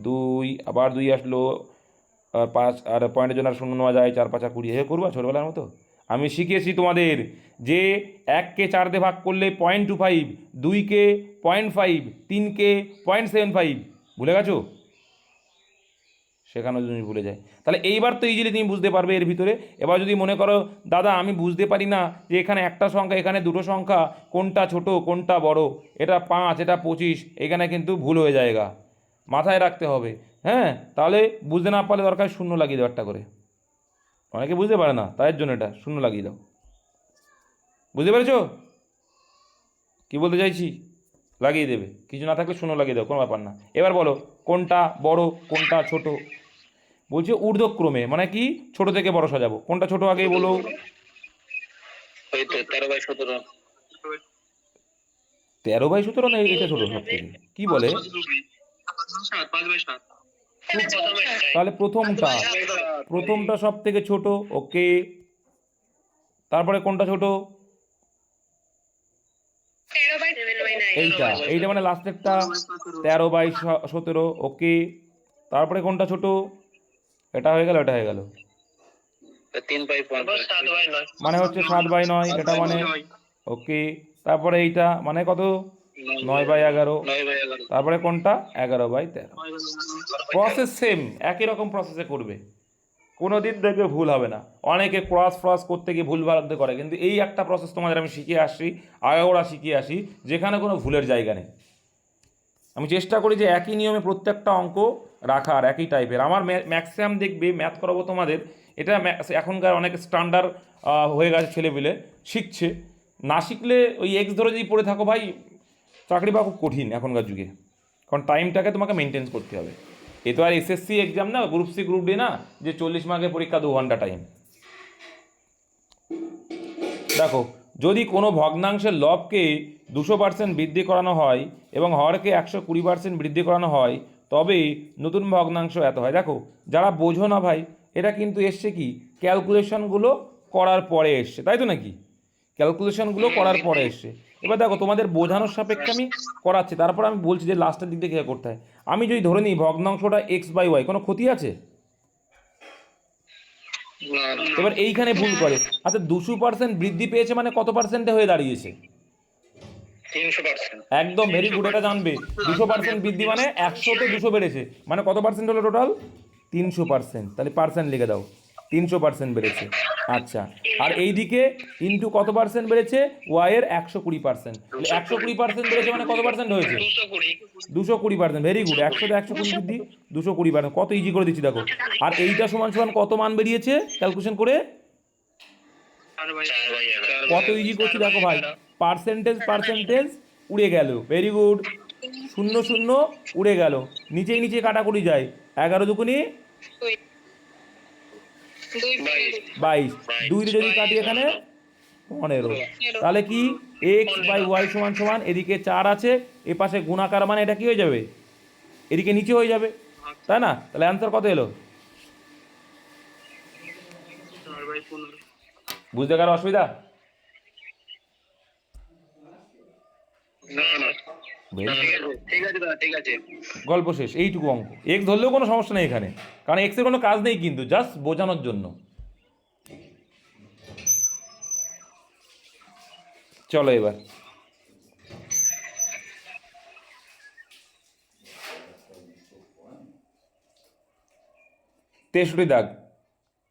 2, আবার 2 আসলো, আর 5, আর পয়েন্টের জন্য আর 0 নেওয়া যায়, 4 5 20, করবা ছোটবেলার মতো। আমি শিখিয়েছি তোমাদের যে 1কে 4 দিয়ে ভাগ করলে 0.25, 2কে 0.5, 3কে 0.75, ভুলে গেছো? শেখানো যদি ভুলে যায়, তাহলে এইবার তো ইজিলি তুমি বুঝতে পারবে এর ভিতরে। এবার যদি মনে করো দাদা আমি বুঝতে পারি না যে এখানে একটা সংখ্যা এখানে দুটো সংখ্যা, কোনটা ছোট কোনটা বড়, এটা 5 এটা 25, এখানে কিন্তু ভুল হয়ে যায়গা, মাথায় রাখতে হবে। হ্যাঁ, তাহলে বুঝতে না পারলে দরকার 0 লাগিয়ে দাও একটা করে, অনেকে বুঝতে পারে না তাই জন্য এটা 0 লাগিয়ে দাও, বুঝতে পেরেছো কি বলতে চাইছি? লাগিয়ে দেবে, কিছু না থাকলে 0 লাগিয়ে দাও, কোনো ব্যাপার না। এবার বলো কোনটা বড় কোনটা ছোট, বলছে ঊর্ধ্বক্রমে, মানে কি ছোট থেকে বড় সাজাবো, কোনটা ছোট আগে বলো, 13/17 না এটা ছোট সব থেকে, কি বলে? তাহলে প্রথমটা সব থেকে ছোট, ওকে। তারপরে কোনটা ছোট, এইটা মানে লাস্টেরটা 13/17, ওকে। তারপরে কোনটা ছোট, এটা হয়ে গেল, এটা হয়ে গেল, মানে হচ্ছে 7/9, এটা মানে ওকে। তারপরে এইটা মানে কত 9/11, তারপরে কোনটা 11/13। প্রসেস সেম, একই রকম প্রসেসে করবে, কোনো দিন দেখবে ভুল হবে না। অনেকে ক্রস করতে গিয়ে ভুল ভালো করে, কিন্তু এই একটা প্রসেস তোমাদের আমি শিখিয়ে আসছি, আগাগোড়া শিখিয়ে আসি, যেখানে কোনো ভুলের জায়গা নেই। আমি চেষ্টা করি যে একই নিয়মে প্রত্যেকটা অঙ্ক রাখার, একই টাইপের। আমার ম্যাক্সিমাম দেখবে ম্যাথ করাবো তোমাদের, এটা এখনকার অনেক স্ট্যান্ডার্ড হয়ে গেছে, ছেলেপিলে শিখছে, না শিখলে ওই এক্স ধরে যদি পড়ে থাকো ভাই, চাকরি পাওয়া খুব কঠিন এখনকার যুগে, কারণ টাইমটাকে তোমাকে মেনটেন করতে হবে। এ তো আর এসএসসি এক্সাম না, গ্রুপ সি গ্রুপ ডি না যে 40 মার্কের পরীক্ষা 2 ঘন্টা টাইম। দেখো যদি কোনো ভগ্নাংশের লবকে 200% বৃদ্ধি করানো হয় এবং হরকে 120% বৃদ্ধি করানো হয়, তবে নতুন ভগ্নাংশ এত হয়। দেখো যারা বোঝো না ভাই, এটা কিন্তু এসছে কি ক্যালকুলেশনগুলো করার পরে এসছে, তাই তো নাকি? ক্যালকুলেশনগুলো করার পরে এসছে। এবার দেখো তোমাদের বোঝানোর সাপেক্ষে আমি করাচ্ছি, তারপর আমি বলছি যে লাস্টের দিক দিয়ে কী করতে হয়। আমি যদি ধরে নিই ভগ্নাংশটা x/y, কোনো ক্ষতি আছে? এবার এইখানে ভুল করে, আচ্ছা 200% বৃদ্ধি পেয়েছে মানে কত পার্সেন্টে হয়ে দাঁড়িয়েছে? 300%। একদম ভেরি গুড, এটা জানবে। 200% বৃদ্ধি মানে 100-তে 200 বেড়েছে, মানে কত পার্সেন্ট হলো টোটাল 300%। তাহলে পার্সেন্ট লিখে দাও, 300% বেড়েছে। আচ্ছা, আর এইদিকে ইন্টু কত পার্সেন্ট বেড়েছে, ওয়াই এর 120%, 120% বেড়েছে মানে কত পার্সেন্ট হয়েছে, 220। 220%। ভেরি গুড, 100 120 বৃদ্ধি 220%, কত ইজি করে দিচ্ছি দেখো। আর এইটা সমান সমান কত মান বেরিয়েছে ক্যালকুলেশন করে, 4/11। কত ইজি করছি দেখো ভাই, পার্সেন্টেজ উড়ে গেল, ভেরি গুড, 0 0 উড়ে গেল, নিচেই নিচে কাটাকুটি যায়, 11 দুগুনি 22, 2 দিয়ে যদি কাটি এখানে 15, তাহলে কি এক্স বাই ওয়াই সমান সমান, এদিকে 4 আছে, এ পাশে গুণাকার মানে এটা কি হয়ে যাবে, এদিকে নিচে হয়ে যাবে, তাই না? তাহলে অ্যান্সার কত এলো, 4/15। বুঝতে কারো অসুবিধা? না না, ঠিক আছে দাদা, ঠিক আছে। গল্প শেষ, এইটুকু অঙ্ক, এক্স ধরলেও কোনো সমস্যা নেই এখানে, কারণ এক্সের কোনো কাজ নেই কিন্তু, জাস্ট বোঝানোর জন্য। চলো এবার 63 দাগ,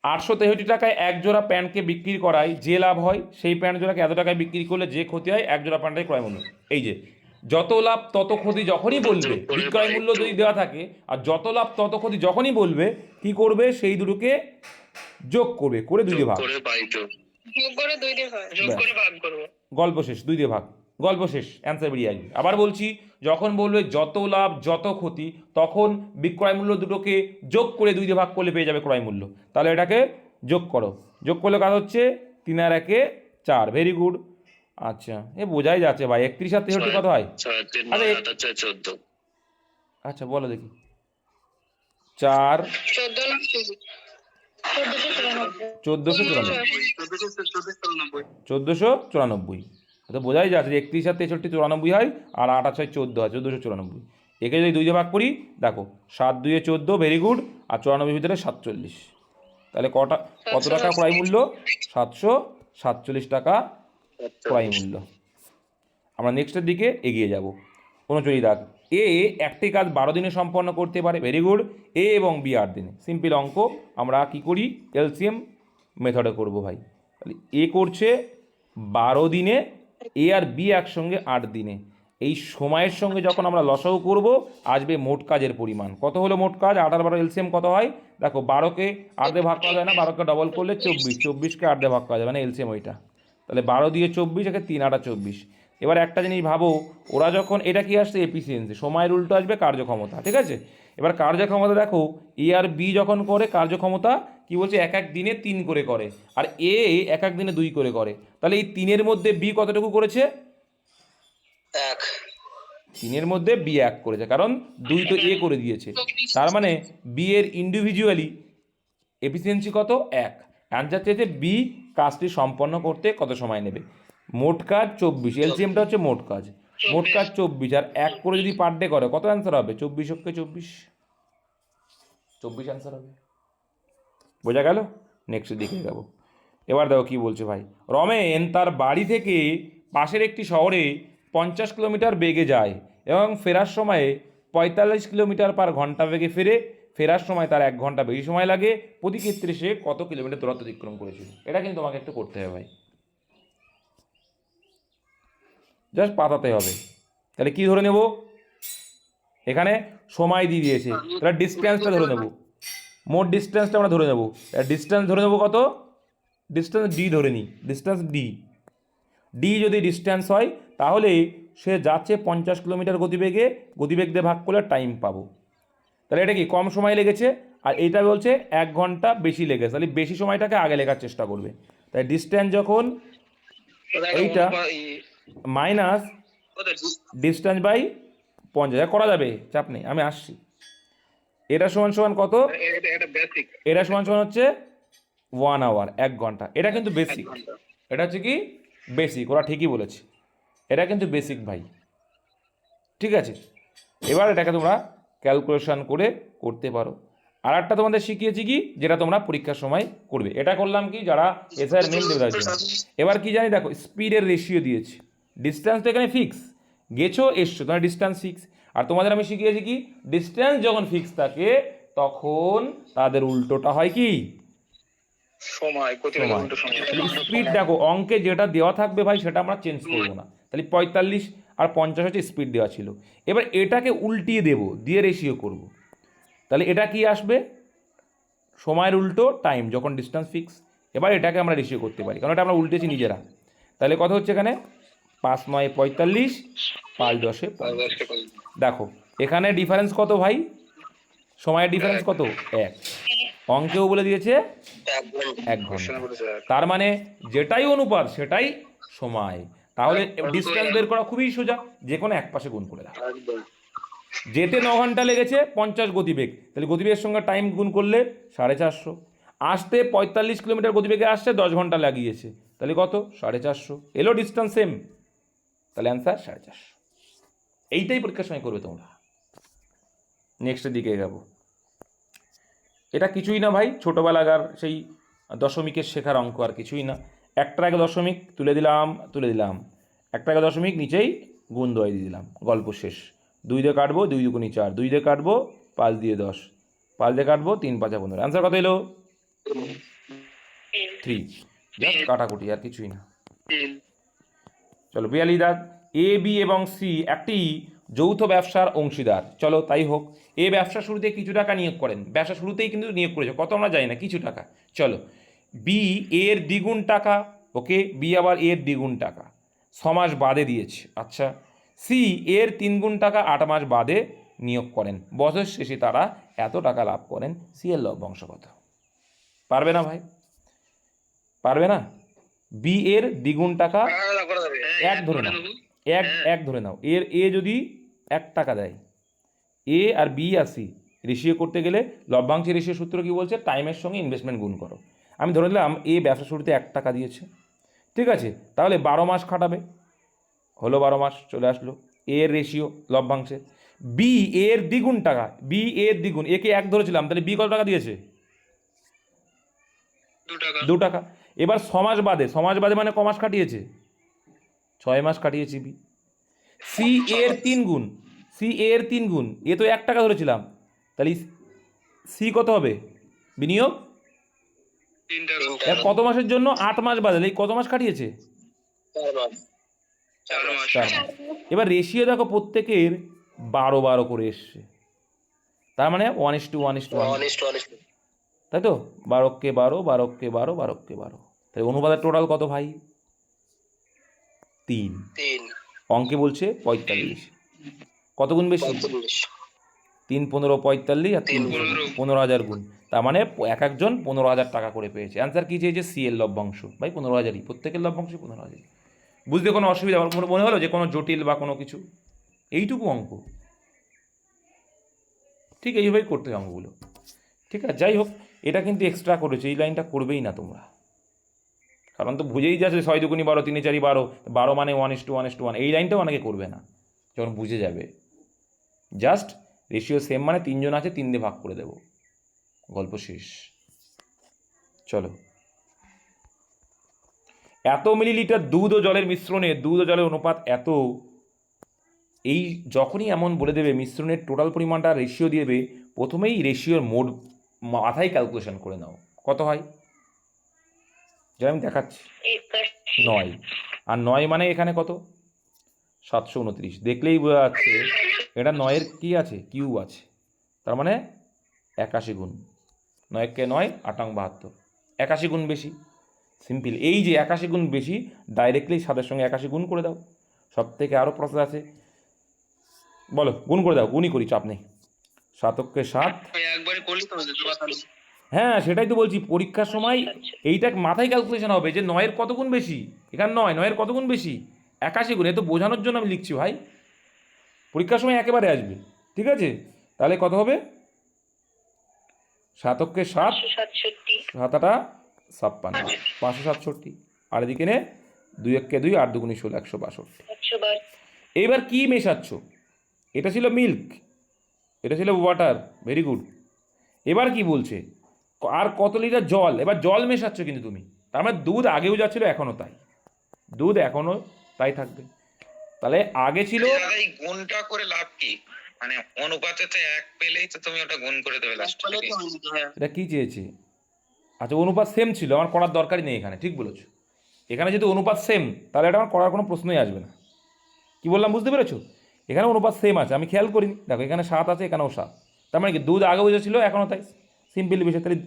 863 টাকায় এক জোড়া প্যান্টকে বিক্রি করায় যে লাভ হয়, সেই প্যান্ট জোড়াকে এত টাকায় বিক্রি করলে যে ক্ষতি হয় এক জোড়া প্যান্টের ক্রয় মূল্য। এই যে যত লাভ তত ক্ষতি যখনই বলবে, বিক্রয় মূল্য যদি দেওয়া থাকে, আর যত লাভ তত ক্ষতি যখনই বলবে, কি করবে, সেই দুটোকে যোগ করবে, করে 2 দিয়ে ভাগ, করে বাইটো যোগ করে 2 দিয়ে হয়। যোগ করে ভাগ করবো। গল্প শেষ, 2 দিয়ে ভাগ, গল্প শেষ, অ্যান্সার বেরিয়ে আসবে। আবার বলছি, যখন বলবে যত লাভ যত ক্ষতি, তখন বিক্রয় মূল্য দুটোকে যোগ করে 2 দিয়ে ভাগ করলে পেয়ে যাবে ক্রয় মূল্য। তাহলে এটাকে যোগ করো, যোগ করলে কাজ হচ্ছে 3 আর 1 4, ভেরি গুড। আচ্ছা, এ বোঝাই যাচ্ছে ভাই, 31 আর 63 কত হয়? 6 3 আরে 9 8 14। আচ্ছা বলো দেখি, 4 14 না 1494 1494, তো বোঝাই যাচ্ছে যে 31 আর 63 94 হয়, আর 8 আর 6 14 হয়, 1494। একে যদি 2 দিয়ে ভাগ করি, দেখো 7 2 14, ভেরি গুড, আর 94 ভিতরে 47, তাহলে কত টাকা ক্রয় মূল্য, 747 টাকা ক্রয় মূল্য। আমরা নেক্সটের দিকে এগিয়ে যাব। 39 দাগ, এ একটি কাজ 12 দিনে সম্পন্ন করতে পারে, ভেরি গুড, এ এবং বি 8 দিনে। সিম্পল অঙ্ক, আমরা কি করি, এলসিএম মেথডে করব ভাই। তাহলে এ করছে 12 দিনে, এ আর বি একসঙ্গে 8 দিনে। এই সময়ের সঙ্গে যখন আমরা লসাগু করব, আসবে মোট কাজের পরিমাণ। কত হলো মোট কাজ, 8 আর 12 এলসিএম কত হয়, দেখো 12কে 8 দিয়ে ভাগ করা যায় না, 12কে ডবল করলে 24, 24কে 8 দিয়ে ভাগ করা যাবে না, এলসিএম ওইটা। তাহলে 12 দিয়ে 24, একে 3 8 24। এবার একটা জিনিস ভাবো, ওরা যখন, এটা কি আসছে, এফিসিয়েন্সি, সময়ের উল্টো আসবে কার্যক্ষমতা, ঠিক আছে? এবার কার্যক্ষমতা দেখো, এ আর বি যখন করে কার্যক্ষমতা কি বলছে, এক এক দিনে 3 করে করে, আর এ এক এক দিনে 2 করে করে। তাহলে এই 3-এর মধ্যে বি কতটুকু করেছে, 1। 3-এর মধ্যে বি 1 করেছে, কারণ 2 তো এ করে দিয়েছে। তার মানে বি এর ইন্ডিভিজুয়ালি এফিসিয়েন্সি কত, 1। অ্যান্সার চেয়েছে বি কাজটি সম্পন্ন করতে কত সময় নেবে। মোট কাজ 24, এলসিএমটা হচ্ছে মোট কাজ, মোট কাজ 24, আর 1 করে যদি পার ডে করে কত অ্যান্সার হবে, 24 × 24 অ্যান্সার হবে। বোঝা গেল? নেক্সটের দিকে যাবো। এবার দেখো কি বলছে ভাই, রমেন তার বাড়ি থেকে পাশের একটি শহরে 50 কিলোমিটার বেগে যায় এবং ফেরার সময়ে 45 কিলোমিটার পার ঘন্টা বেগে ফেরে, ফেরার সময় তার 1 ঘন্টা বেশি সময় লাগে, প্রতি ক্ষেত্রে সে কত কিলোমিটার দূরত্ব অতিক্রম করেছিল। এটা কিন্তু তোমাকে একটু করতে হবে ভাই, জাস্ট পাতাতে হবে। তাহলে কি ধরে নেব, এখানে সময় দিয়ে দিয়েছে, তাহলে ডিস্টেন্সটা ধরে নেব, মোট ডিস্টেন্সটা আমরা ধরে নেব। ডিস্টেন্স ধরে নেব কত, ডিস্টেন্স ডি ধরে নিই, ডিস্টেন্স ডি যদি ডিস্টেন্স হয়, তাহলে সে যাচ্ছে 50 কিলোমিটার গতিবেগে, গতিবেগ দিয়ে ভাগ করলে টাইম পাবো। তাহলে এটা কি কম সময় লেগেছে, আর এইটা বলছে 1 ঘন্টা বেশি লেগেছে, তাহলে বেশি সময়টাকে আগে লেখার চেষ্টা করবে। তাই ডিস্টেন্স যখন এইটা মাইনাস ডিস্টেন্স বাই 50 করা যাবে, চাপ নেই, আমি আসছি। এটা সমান সমান কত, এটা বেসিক। এটা সমান সমান হচ্ছে 1 আওয়ার, 1 ঘন্টা। এটা কিন্তু বেসিক, এটা হচ্ছে কি বেসিক, ওরা ঠিকই বলেছে, এটা কিন্তু বেসিক ভাই, ঠিক আছে? এবার এটাকে তোমরা ক্যালকুলেশন করে করতে পারো। আর একটা তোমাদের শিখিয়েছি কি, যেটা তোমরা পরীক্ষার সময় করবে। এটা করলাম কি, যারা এসআইয়ের মেন দেবে তার জন্য। এবার কি জানি, দেখো স্পিডের রেশিও দিয়েছি, ডিস্টেন্স তো এখানে ফিক্স, গেছো এসছো, তোমার ডিস্টেন্স ফিক্স। আর তোমাদের আমি শিখিয়েছি কি, ডিস্টেন্স যখন ফিক্স থাকে তখন তাদের উল্টোটা হয় কি, সময় গতিবেগ উল্টো সময়। স্পিড দেখো অঙ্কে যেটা দেওয়া থাকবে ভাই সেটা আমরা চেঞ্জ করবো না, তাহলে 45 আর 50 হচ্ছে স্পিড দেওয়া ছিল। এবার এটাকে উল্টিয়ে দেব, দিয়ে রেশিও করব, তাহলে এটা কি আসবে সময়ের উল্টো টাইম যখন ডিস্টেন্স ফিক্স। এবার এটাকে আমরা রেশিও করতে পারি কারণ এটা আমরা উল্টেছি নিজেরা। তাহলে কত হচ্ছে এখানে 5 9 45, 5 10 50। দেখো এখানে ডিফারেন্স কত ভাই, সময়ের ডিফারেন্স কত 1, অঙ্কেও বলে দিয়েছে 1 ঘন্টা। তার মানে যেটাই অনুপাত সেটাই সময়। তাহলে ডিস্টেন্স বের করা খুবই সোজা, যে কোনো এক পাশে গুণ করে দাও। একদম। যেতে 9 ঘন্টা লেগেছে 50 গতিবেগ, তাহলে গতিবেগের সঙ্গে টাইম গুণ করলে 450। আসতে 45 কিলোমিটার গতিবেগে আসছে 10 ঘন্টা লাগিয়েছে, তাহলে কত 450। এলো ডিস্টেন্স সেম, তাহলে অ্যান্সার 450। এইটাই পরীক্ষার সময় করবে তোমরা। নেক্সটের দিকে এগাবো। এটা কিছুই না ভাই, ছোটোবেলাকার সেই দশমিকের শেখার অঙ্ক, আর কিছুই না। একটার আগে দশমিক তুলে দিলাম, একটার আগে দশমিক নিচেই গুণ দোয়াই দিয়ে দিলাম, গল্প শেষ। 2 দিয়ে কাটবো, 2 দুগুণি 4, 2 দিয়ে কাটবো 5 দিয়ে 10, 5 দিয়ে কাটবো 3 5 15। অ্যান্সার কত এলো 3। জাস্ট কাটাকুটি, আর কিছুই না। চলো 42 দাগ। এ বি এবং সি একটি যৌথ ব্যবসার অংশীদার। চলো তাই হোক। এ ব্যবসা শুরুতে কিছু টাকা নিয়োগ করেন, ব্যবসা শুরুতেই কিন্তু নিয়োগ করেছে, কত আমরা জানি না, কিছু টাকা। চলো বি এর দ্বিগুণ টাকা, ওকে, বি আবার এর দ্বিগুণ টাকা 6 মাস বাদে দিয়েছে। আচ্ছা, সি এর 3 গুণ টাকা 8 মাস বাদে নিয়োগ করেন, বছর শেষে তারা এত টাকা লাভ করেন, সি এর লভ্যাংশ কত? পারবে না ভাই, পারবে না। বি এর দ্বিগুণ টাকা 1 ধরে নাও, এক ধরে নাও, এর এ যদি 1 টাকা দেয়, এ আর বি আর সি রেশিও করতে গেলে লভ্যাংশের রেশিও সূত্র কি বলছে, টাইমের সঙ্গে ইনভেস্টমেন্ট গুণ করো। আমি ধরে নিলাম এ ব্যবসা শুরুতে 1 টাকা দিয়েছে, ঠিক আছে, তাহলে 12 মাস খাটাবে, হলো 12 মাস চলে আসলো। এর রেশিও লভ্যাংশে, বি এর দ্বিগুণ টাকা, বি এর দ্বিগুণ, একে 1 ধরেছিলাম, তাহলে বি কত টাকা দিয়েছে 2 টাকা। এবার 6 মাস বাদে, 6 মাস বাদে মানে ক মাস কাটিয়েছে, 6 মাস কাটিয়েছি বি। সি এর 3 গুণ, সি এর 3 গুণ, এ তো 1 টাকা ধরেছিলাম, তাহলে সি কত হবে বিনিয়োগ, কত মাসের জন্য 8 মাস বাদে, এই কত মাস কাটিয়েছে 4 মাস। 4 মাস। এবার রেশিও দেখো প্রত্যেকের 12 12 করে এসছে, তার মানে 1:1:1, তাই তো, 12কে 12, 12কে 12, 12কে 12, তাই অনুপাতের টোটাল কত ভাই 3। অঙ্কে বলছে 45, কত গুণ বেশি 3 15 45, আর 3 15,000 গুণ, তার মানে এক একজন 15,000 টাকা করে পেয়েছে। অ্যান্সার কী চেয়েছে, সি এর লভ্যাংশ ভাই 15,000ই, প্রত্যেকের লভ্যাংশ 15,000। বুঝতে কোনো অসুবিধা আমার মনে হলো যে কোনো জটিল বা কোনো কিছু, এইটুকু অঙ্ক, ঠিক এইভাবেই করতে হবে অঙ্কগুলো, ঠিক আছে। যাই হোক, এটা কিন্তু এক্সট্রা করেছে, এই লাইনটা করবেই না তোমরা, কারণ তো বুঝেই যাচ্ছে 6 দুগুণি 12, 3 4 12, 12 মানে 1:1:1, এই লাইনটাও অনেকে করবে না, যখন বুঝে যাবে। জাস্ট রেশিও সেম মানে 3 জন আছে, 3 দিয়ে ভাগ করে দেব, গল্প শেষ। চলো, এত মিলিলিটার দুধ ও জলের মিশ্রণে দুধ ও জলের অনুপাত এত, এই যখনই এমন বলে দেবে মিশ্রণের টোটাল পরিমাণটা রেশিও দিয়ে দেবে, প্রথমেই রেশিওর মোড মাথায় ক্যালকুলেশন করে নাও, কত হয়, যেটা আমি দেখাচ্ছি 9, আর 9 মানে এখানে কত 729, দেখলেই বোঝা যাচ্ছে এটা 9-এর কী আছে, কিউ আছে, তার মানে 81 গুণ, 9কে 9 8 72, 81 গুণ বেশি। সিম্পল, এই যে 81 গুণ বেশি, ডাইরেক্টলি 7-এর সঙ্গে 81 গুণ করে দাও। সব থেকে আরও প্রসেস আছে, বলো গুণ করে দাও, গুণই করি, চাপ নেই। 7কে 7, একবারে করলি তো হ্যাঁ সেটাই তো বলছি, পরীক্ষার সময় এইটা মাথায় ক্যালকুলেশন হবে যে 9-এর কত গুণ বেশি, এখানে 9-এর কত গুণ বেশি 81 গুণ, এ তো বোঝানোর জন্য আমি লিখছি ভাই, পরীক্ষার সময় একেবারে আসবে, ঠিক আছে। তাহলে কত হবে, 7কে 7, 7-8 56, 567, আর এদিকে নে 2-1-কে 2, 8 2 16, 162। এইবার কি মেশাচ্ছ, এটা ছিল মিল্ক, এটা ছিল ওয়াটার, ভেরি গুড। এবার কি বলছে, আর কত লিটার জল, এবার জল মেশাচ্ছ কিন্তু তুমি, তার মানে দুধ আগেও যাচ্ছিল এখনও তাই, দুধ এখনও তাই থাকবে। তাহলে আগে ছিল, এই গুণটা করে লাভ কি, মানে অনুপাতে তো 1 পেলেই তো তুমি ওটা গুণ করে দেবে লাস্ট। এটা কি চেয়েছে আচ্ছা অনুপাত সেম ছিল, আমার করার দরকারই নেই এখানে, ঠিক বলেছো। এখানে যেহেতু অনুপাত সেম, তাহলে এটা আমার করার কোনো প্রশ্নই আসবে না। কি বললাম বুঝতে পেরেছো? এখানে অনুপাত সেম আছে, আমি খেয়াল করিনি, দেখো এখানে 7 আছে, এখানেও 7, তার মানে কি দুধ আগে বুঝেছিল এখনও তাই, সিম্পলি বিষয়। তাহলে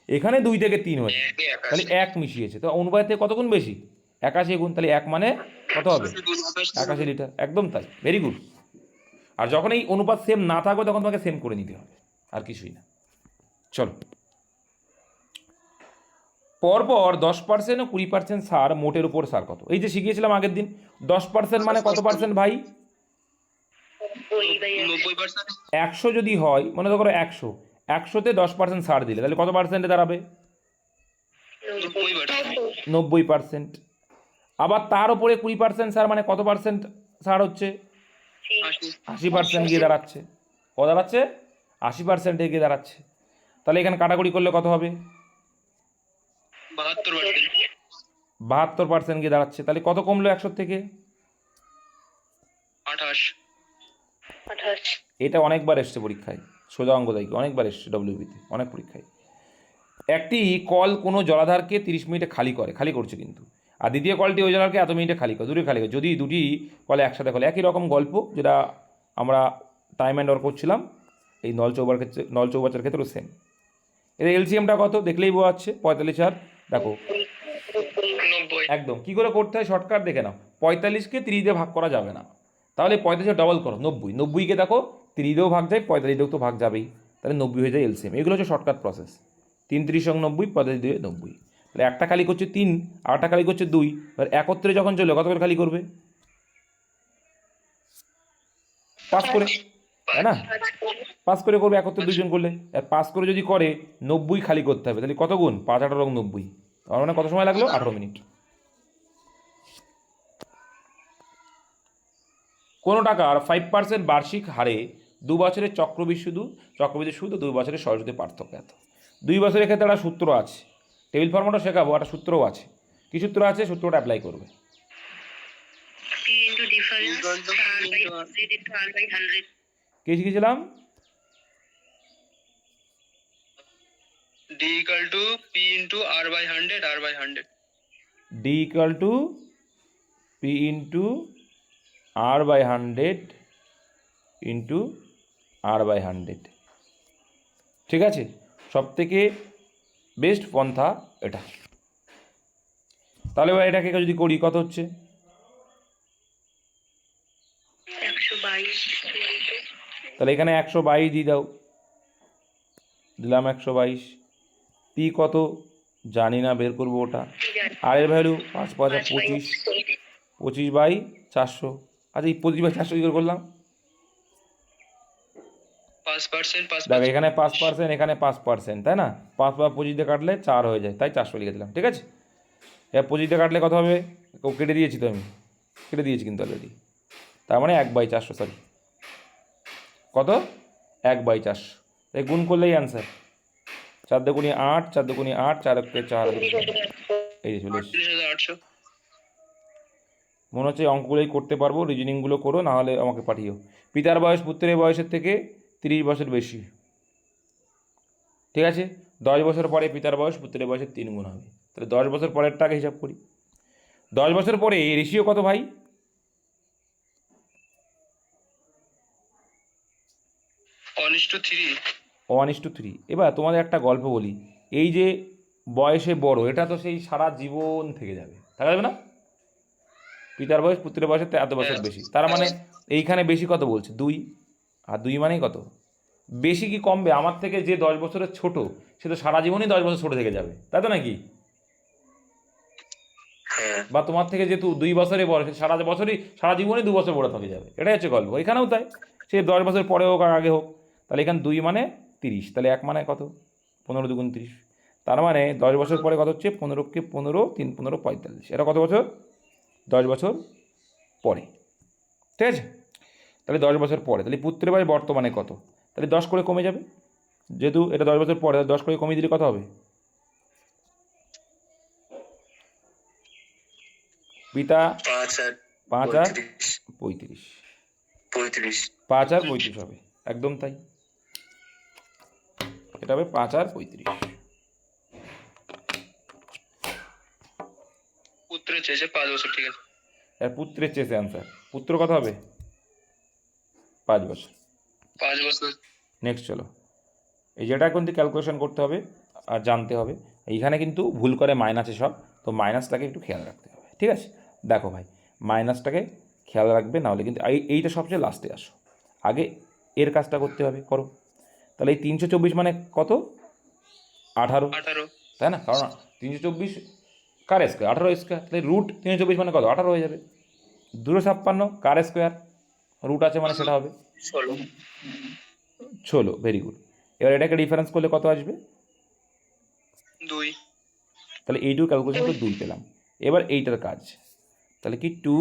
এখানে 2 থেকে 3 হয়েছে, তাহলে 1 মিশিয়েছে, তো অনুপাত থেকে কত গুণ বেশি? 81 গুণ, তাহলে 1 মানে কত হবে? 81 লিটার, একদম তাই, ভেরি গুড। আর যখন এই অনুপাত সেম না থাকবে তখন তোমাকে সেম করে নিতে হবে, আর কিছুই না। চলো, পরপর 10% ও 20% সার মোটের উপর সার কত? এই যে শিখিয়েছিলাম আগের দিন, 10% মানে কত পার্সেন্ট ভাই? 90%। 100 যদি হয়, মনে করো 100, 100-তে 10% সার দিলে তাহলে কত পার্সেন্টে দাঁড়াবে? 90%। 90%। আবার তার উপরে 20% সার মানে কত পার্সেন্ট সার হচ্ছে? 80% গিয়ে দাঁড়াচ্ছে। কত দাঁড়াচ্ছে? 80% গিয়ে দাঁড়াচ্ছে। তাহলে এখানে কাটাকুটি করলে কত হবে? 72%। 72% গিয়ে দাঁড়াচ্ছে। তাহলে কত কমলো 100 থেকে? 28। এটা অনেকবার এসছে পরীক্ষায়, সোজা অঙ্ক দেয়, অনেকবার এসছে ডব্লিউবিতে, অনেক পরীক্ষায়। একটি কল কোনো জলাধারকে 30 মিনিটে খালি করছে কিন্তু, আর দ্বিতীয় কলটি ওই জলাধারকে এত মিনিটে খালি করে, দূরে খালি করে। যদি দুটি কল একসাথে খোলে, একই রকম গল্প যেটা আমরা টাইম অ্যান্ড ওয়ার্ক করছিলাম, এই নল চৌবাচ্চার ক্ষেত্রেও সেম। এর এলসিএমটা কত দেখলেই বোঝা যাচ্ছে, 45 আর দেখো 90। একদম কী করে করতে হয় শর্টকাট দেখে নাও। 45কে 30 দিয়ে ভাগ করা যাবে না, তাহলে 45 ডবল করো 90, 90কে দেখো 30 দিয়েও ভাগ যায়, 45 দিয়েও তো ভাগ যাবেই, তাহলে 90 হয়ে যায় এলসিএম। এগুলো হচ্ছে শর্টকাট প্রসেস। 3 × 3 = 90, 45 দিয়ে 90, তাহলে একটা খালি করছে 3, আর একটা খালি করছে 2, এবার একত্রে যখন চলে কত করে খালি করবে? 5 করে, তাই না? 5 করে করবে একত্রে দুজন করলে, আর 5 করে যদি করে 90 খালি করতে হবে, তাহলে কত গুণ? 5 × 18 = 90, তার মানে কত সময় লাগলো? 18 মিনিট। কোনো টাকার 5% বার্ষিক হারে 2 বছরের চক্রবৃদ্ধি সুদ ও 2 বছরের সরস্বতী পার্থক্য এত। 2 বছরের ক্ষেত্রে একটা সূত্র আছে, টেবিল ফর্মুলাও শেখাবো, একটা সূত্রও আছে। কী সূত্র আছে? সূত্রটা অ্যাপ্লাই করবে। কি শিখেছিলাম? D = P × R/100, R/100। D = P × R/100 × R/100, ঠিক আছে? সব থেকে বেস্ট পন্থা এটা। তাহলে এবার এটাকে যদি করি কত হচ্ছে? 122। তাহলে এখানে 122 দিয়ে দাও, দিলাম 122। পি কত জানি না, বের করবো ওটা। আর এর ভ্যালু 5 × 5 = 25, 25/400। আচ্ছা এই 25/400 কী করে করলাম? 5%, দেখো এখানে 5%, এখানে 5%, তাই না? 5 বা 25 দিয়ে কাটলে 4 হয়ে যায়, তাই 400 লিখে দিলাম, ঠিক আছে? এবার 25 দিয়ে কাটলে কত হবে? ও কেটে দিয়েছি তো, আমি কেটে দিয়েছি কিন্তু অলরেডি, তার মানে 1/400, সরি কত? 1/400। তাই গুণ করলেই অ্যান্সার। 4 দুগুণে 8, 4 দুগুণে 8, 4 × 4, এই যে চলে এসেছে। 38,800। মনে হচ্ছে অঙ্কগুলোই করতে পারবো, রিজনিংগুলো করো, না হলে আমাকে পাঠিও। পিতার বয়স পুত্রের বয়সের থেকে 30 বছর বেশি, ঠিক আছে? 10 বছর পরে পিতার বয়স পুত্রের বয়সের 3 গুণ হবে, তাহলে 10 বছর পরেরটাকে হিসাব করি। 10 বছর পরে এই রেশিও কত ভাই? 1:3। 1:3। এবার তোমাদের একটা গল্প বলি, এই যে বয়সে বড়, এটা তো সেই সারা জীবন থেকে যাবে, থাকা যাবে না? পিতার বয়স পুত্রের বয়সের এত বছর বেশি, তার মানে এইখানে বেশি কত বলছে? 2, আর 2 মানেই কত? বেশি কি কমবে? আমার থেকে যে 10 বছরের ছোট, সে তো সারা জীবনই 10 বছর ছোট থেকে যাবে, তাই তো নাকি? হ্যাঁ। বা তোমার থেকে যেহেতু 2 বছরে বড়, সে সারা জীবনই 2 বছর বড় থেকে যাবে, এটাই হচ্ছে গল্প। এখানেও তাই, সে 10 বছর পরে হোক আর আগে হোক। তাহলে এখানে 2 মানে 30, তাহলে 1 মানে কত? 15 × 2 = 30, তার মানে 10 বছর পরে কত হচ্ছে? 15কে 15, 3 × 15 = 45। এটা কত বছর? 10 বছর পরে, ঠিক আছে? তাহলে 10 বছর পরে, তাহলে পুত্রের বয়স বর্তমানে কত? তাহলে 10 করে কমে যাবে, যেহেতু এটা 10 বছর পরে, 10 করে কমিয়ে দিলে কত হবে? পিতা 5 আর 5 আর 35, 35। 5 আর 35 হবে, একদম তাই, এটা হবে 5 আর 35। পুত্র চেয়েছে 5 বছর, ঠিক আছে। এর পুত্রের চেয়েছে অ্যান্সার। পুত্র কত হবে? 5 বছর। 5 বছর। নেক্সট চলো, এই যেটা কিন্তু ক্যালকুলেশন করতে হবে আর জানতে হবে। এইখানে কিন্তু ভুল করে মাইনাসে সব, তো মাইনাসটাকে একটু খেয়াল রাখতে হবে, ঠিক আছে? দেখো ভাই, মাইনাসটাকে খেয়াল রাখবে, নাহলে কিন্তু এইটা সবচেয়ে লাস্টে আসো, আগে এর কাজটা করতে হবে, করো। তাহলে এই 324 মানে কত? 18, 18। তাই না? কারণ 324 কার স্কোয়ার? 18 স্কোয়ার, তাহলে রুট 324 মানে কত? 18 হয়ে যাবে। 256 কার স্কোয়ার? রুট আছে মানে সেটা হবে 16। Very good. এবার এটাকে ডিফারেন্স করলে কত আসবে? 2। তাহলে এইটুকু ক্যালকুলেশন করে 2 পেলাম। এবার এইটার কাজ, তাহলে কি 2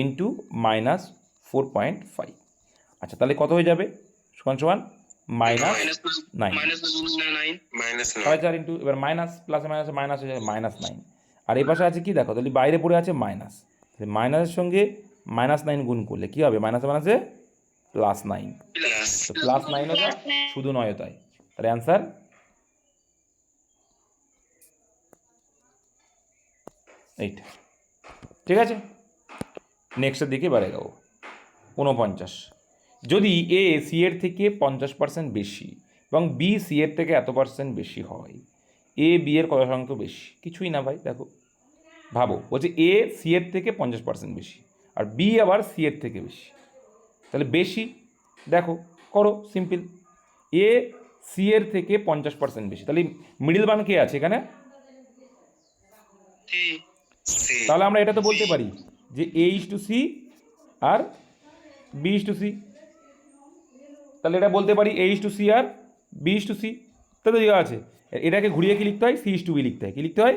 ইন্টু মাইনাস 4.5। আচ্ছা, তাহলে কত হয়ে যাবে? সমান সমান মাইনাস 9। মাইনাস 9। 4.5 ইন্টু, এবার মাইনাস প্লাসে মাইনাসে মাইনাস হয়ে যাবে -9। আর এই পাশে আছে কি দেখো, তাহলে বাইরে পড়ে আছে মাইনাস, মাইনাসের সঙ্গে -9 গুণ করলে কী হবে? মাইনাসে মাইনাসে +9। প্লাস। তো +9ও যায়, শুধু 9ও তাই। তাহলে অ্যান্সার এইটা, ঠিক আছে? নেক্সটের দিকে বাড়ে যাবো। 49, যদি এ সি এর থেকে 50% বেশি এবং বি সি এর থেকে এত % বেশি হয়, এ বি এর কত শতাংশ বেশি? কিছুই না ভাই, দেখো ভাবো, বলছে এ সি এর থেকে 50% বেশি আর বি আবার সি এর থেকে বেশি, তাহলে বেশি, দেখো করো সিম্পল, এ সি এর থেকে 50% বেশি, তাহলে মিডিল মান কে আছে এখানে? সি। তাহলে আমরা এটা তো বলতে পারি যে A/C আর B/C, তাহলে এটা বলতে পারি A/C আর B/C, তো দেওয়া আছে। এটাকে ঘুরিয়ে কি লিখতে হয়? C/B লিখতে হয়। কি লিখতে হয়?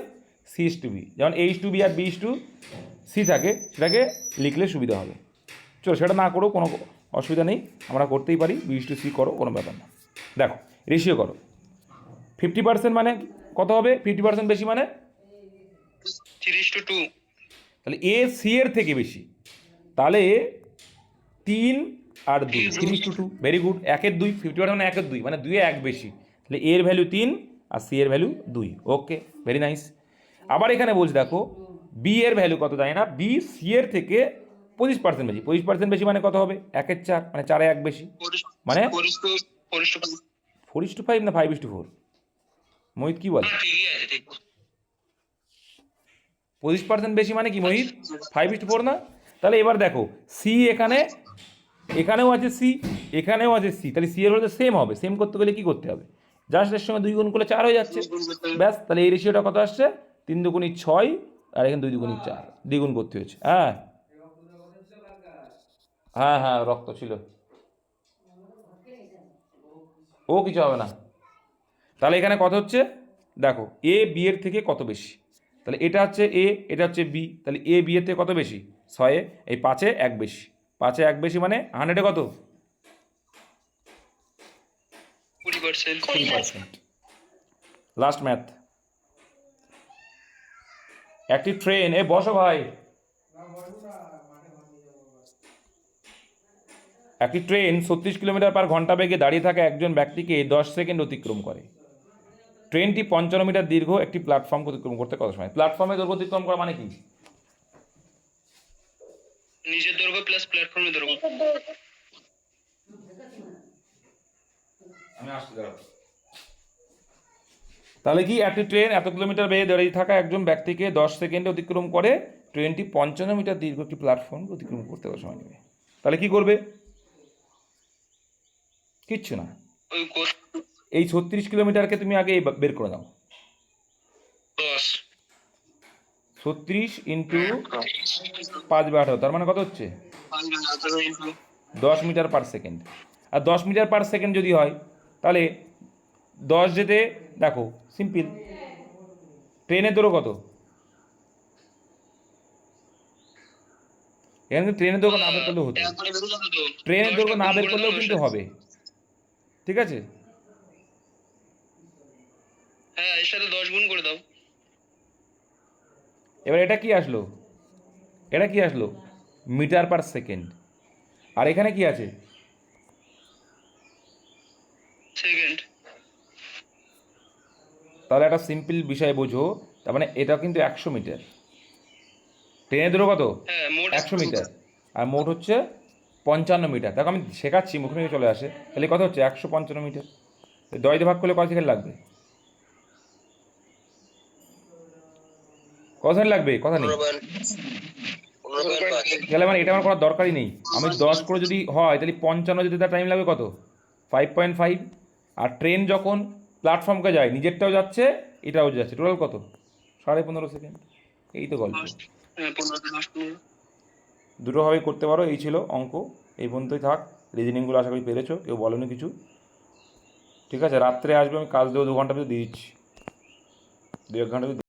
C/B। যেমন A/B আর B/C থাকে, সেটাকে লিখলে সুবিধা হবে। চলো সেটা না করো, কোনো অসুবিধা নেই, আমরা করতেই পারি। B/C করো, কোনো ব্যাপার না। দেখো রেশিও করো, 50% মানে কত হবে? 50% বেশি মানে 3:2। তাহলে এ সি এর থেকে বেশি, তাহলে 3 আর 2, 3:2। ভেরি গুড, 1/2, 50% মানে 1/2, মানে 2-1 বেশি, তাহলে এর ভ্যালু 3 আর সি এর ভ্যালু 2। ওকে, ভেরি নাইস। আবার এখানে বলছি দেখো, বি এর ভ্যালু কত জানি না, বি সি এর থেকে 25% বেশি। 25% বেশি মানে কত হবে? 1/4, মানে 4-1 বেশি, মানে 4:5 না 5:4? মোহিত কি বলে? ঠিকই আছে, ঠিক। 25% বেশি মানে কি মোহিত? 5:4 না? তাহলে এবার দেখো, সি এখানেও আছে সি, এখানেও আছে সি, তাহলে সি এর হলে সেম হবে। সেম করতে গেলে কি করতে হবে? জাস্ট এর সঙ্গে 2 গুণ করলে 4 হয়ে যাচ্ছে, ব্যাস। তাহলে এই রেশিওটা কত আসছে? 3 দুগুণী 6 আর এখানে 2 দুগুণী 4, দ্বিগুণ করতে হয়েছে। হ্যাঁ হ্যাঁ হ্যাঁ, রক্ত ছিল, ও কিছু হবে না। তাহলে এখানে কত হচ্ছে দেখো, এ বি এর থেকে কত বেশি? তাহলে এটা হচ্ছে এ, এটা হচ্ছে বি, তাহলে এ বি এর থেকে কত বেশি? 6, এই 5-এ 1 বেশি। 5-এ 1 বেশি মানে 100-এ কত? 20%। Last math. একটি ট্রেন, এ বসো ভাই, একটি ট্রেন 36 কিলোমিটার/ঘন্টা বেগে দাঁড়িয়ে থাকা একজন ব্যক্তিকে 10 সেকেন্ড অতিক্রম করে। ট্রেনটি 55 মিটার দীর্ঘ একটি প্ল্যাটফর্ম অতিক্রম করতে কত সময়? প্ল্যাটফর্মে দৈর্ঘ্য অতিক্রম করা মানে কি? নিজের দৈর্ঘ্য প্লাস প্ল্যাটফর্মের দৈর্ঘ্য। আমি আসছি, দাঁড়াও। তাহলে কি, একটি ট্রেন এত কিলোমিটার বেগে দাঁড়িয়ে থাকা একজন ব্যক্তিকে 10 সেকেন্ডে অতিক্রম করে, ট্রেনটি 55 মিটার দীর্ঘ একটি প্ল্যাটফর্ম অতিক্রম করতে কত সময় নেবে? তাহলে কি করবে? কিচ্ছু না, এই 36 কিলোমিটারকে তুমি আগে বের করে দাও। 10 36 ইন্টু 5/18, তার মানে কত হচ্ছে? 10 মিটার/সেকেন্ড। আর 10 মিটার/সেকেন্ড যদি হয়, তাহলে 10 যেতে, দেখো সিম্পল, ট্রেনের দৈর্ঘ্য কত? এখানে কিন্তু ট্রেনের দৈর্ঘ্য না বের করলেও হতো, ট্রেনের দৈর্ঘ্য না বের করলেও কিন্তু হবে, ঠিক আছে? হ্যাঁ, এর সাথে 10 গুণ করে দাও। এবার এটা কি আসলো? এটা কি আসলো? মিটার/সেকেন্ড। আর এখানে কি আছে? সেকেন্ড। তাহলে একটা সিম্পল বিষয় বোঝো, তার মানে এটা কিন্তু 100 মিটার, ট্রেনের দূর কত? হ্যাঁ মোট 100 মিটার। আর মোট হচ্ছে 55 মিটার। দেখো আমি শেখাচ্ছি, মুখে মুখে চলে আসে। তাহলে কত হচ্ছে? 155 মিটার। 10 দিয়ে ভাগ করলে কত সেকেন্ড লাগবে? কত সেকেন্ড লাগবে? কথা নেই। 15.5 তাহলে মানে এটা আমার করার দরকারই নেই। আমি 10 করে যদি হয় তাহলে 55 যদি তার টাইম লাগবে কত? 5.5। আর ট্রেন যখন প্ল্যাটফর্মকে যায়, নিজেরটাও যাচ্ছে এটাও যাচ্ছে, টোটাল কত? 15.5 সেকেন্ড। এই তো গল্প। 15 দুটোভাবেই করতে পারো। এই ছিল অঙ্ক, এই পর্যন্তই থাক। রিজনিংগুলো আশা করি পেরেছো, কেউ বলেনি কিছু। ঠিক আছে, রাত্রে আসবে, আমি কাজ দেবো 2 ঘন্টা ভিতরে দিয়ে দিচ্ছি, 2-1 ঘন্টা ভিতরে দিয়ে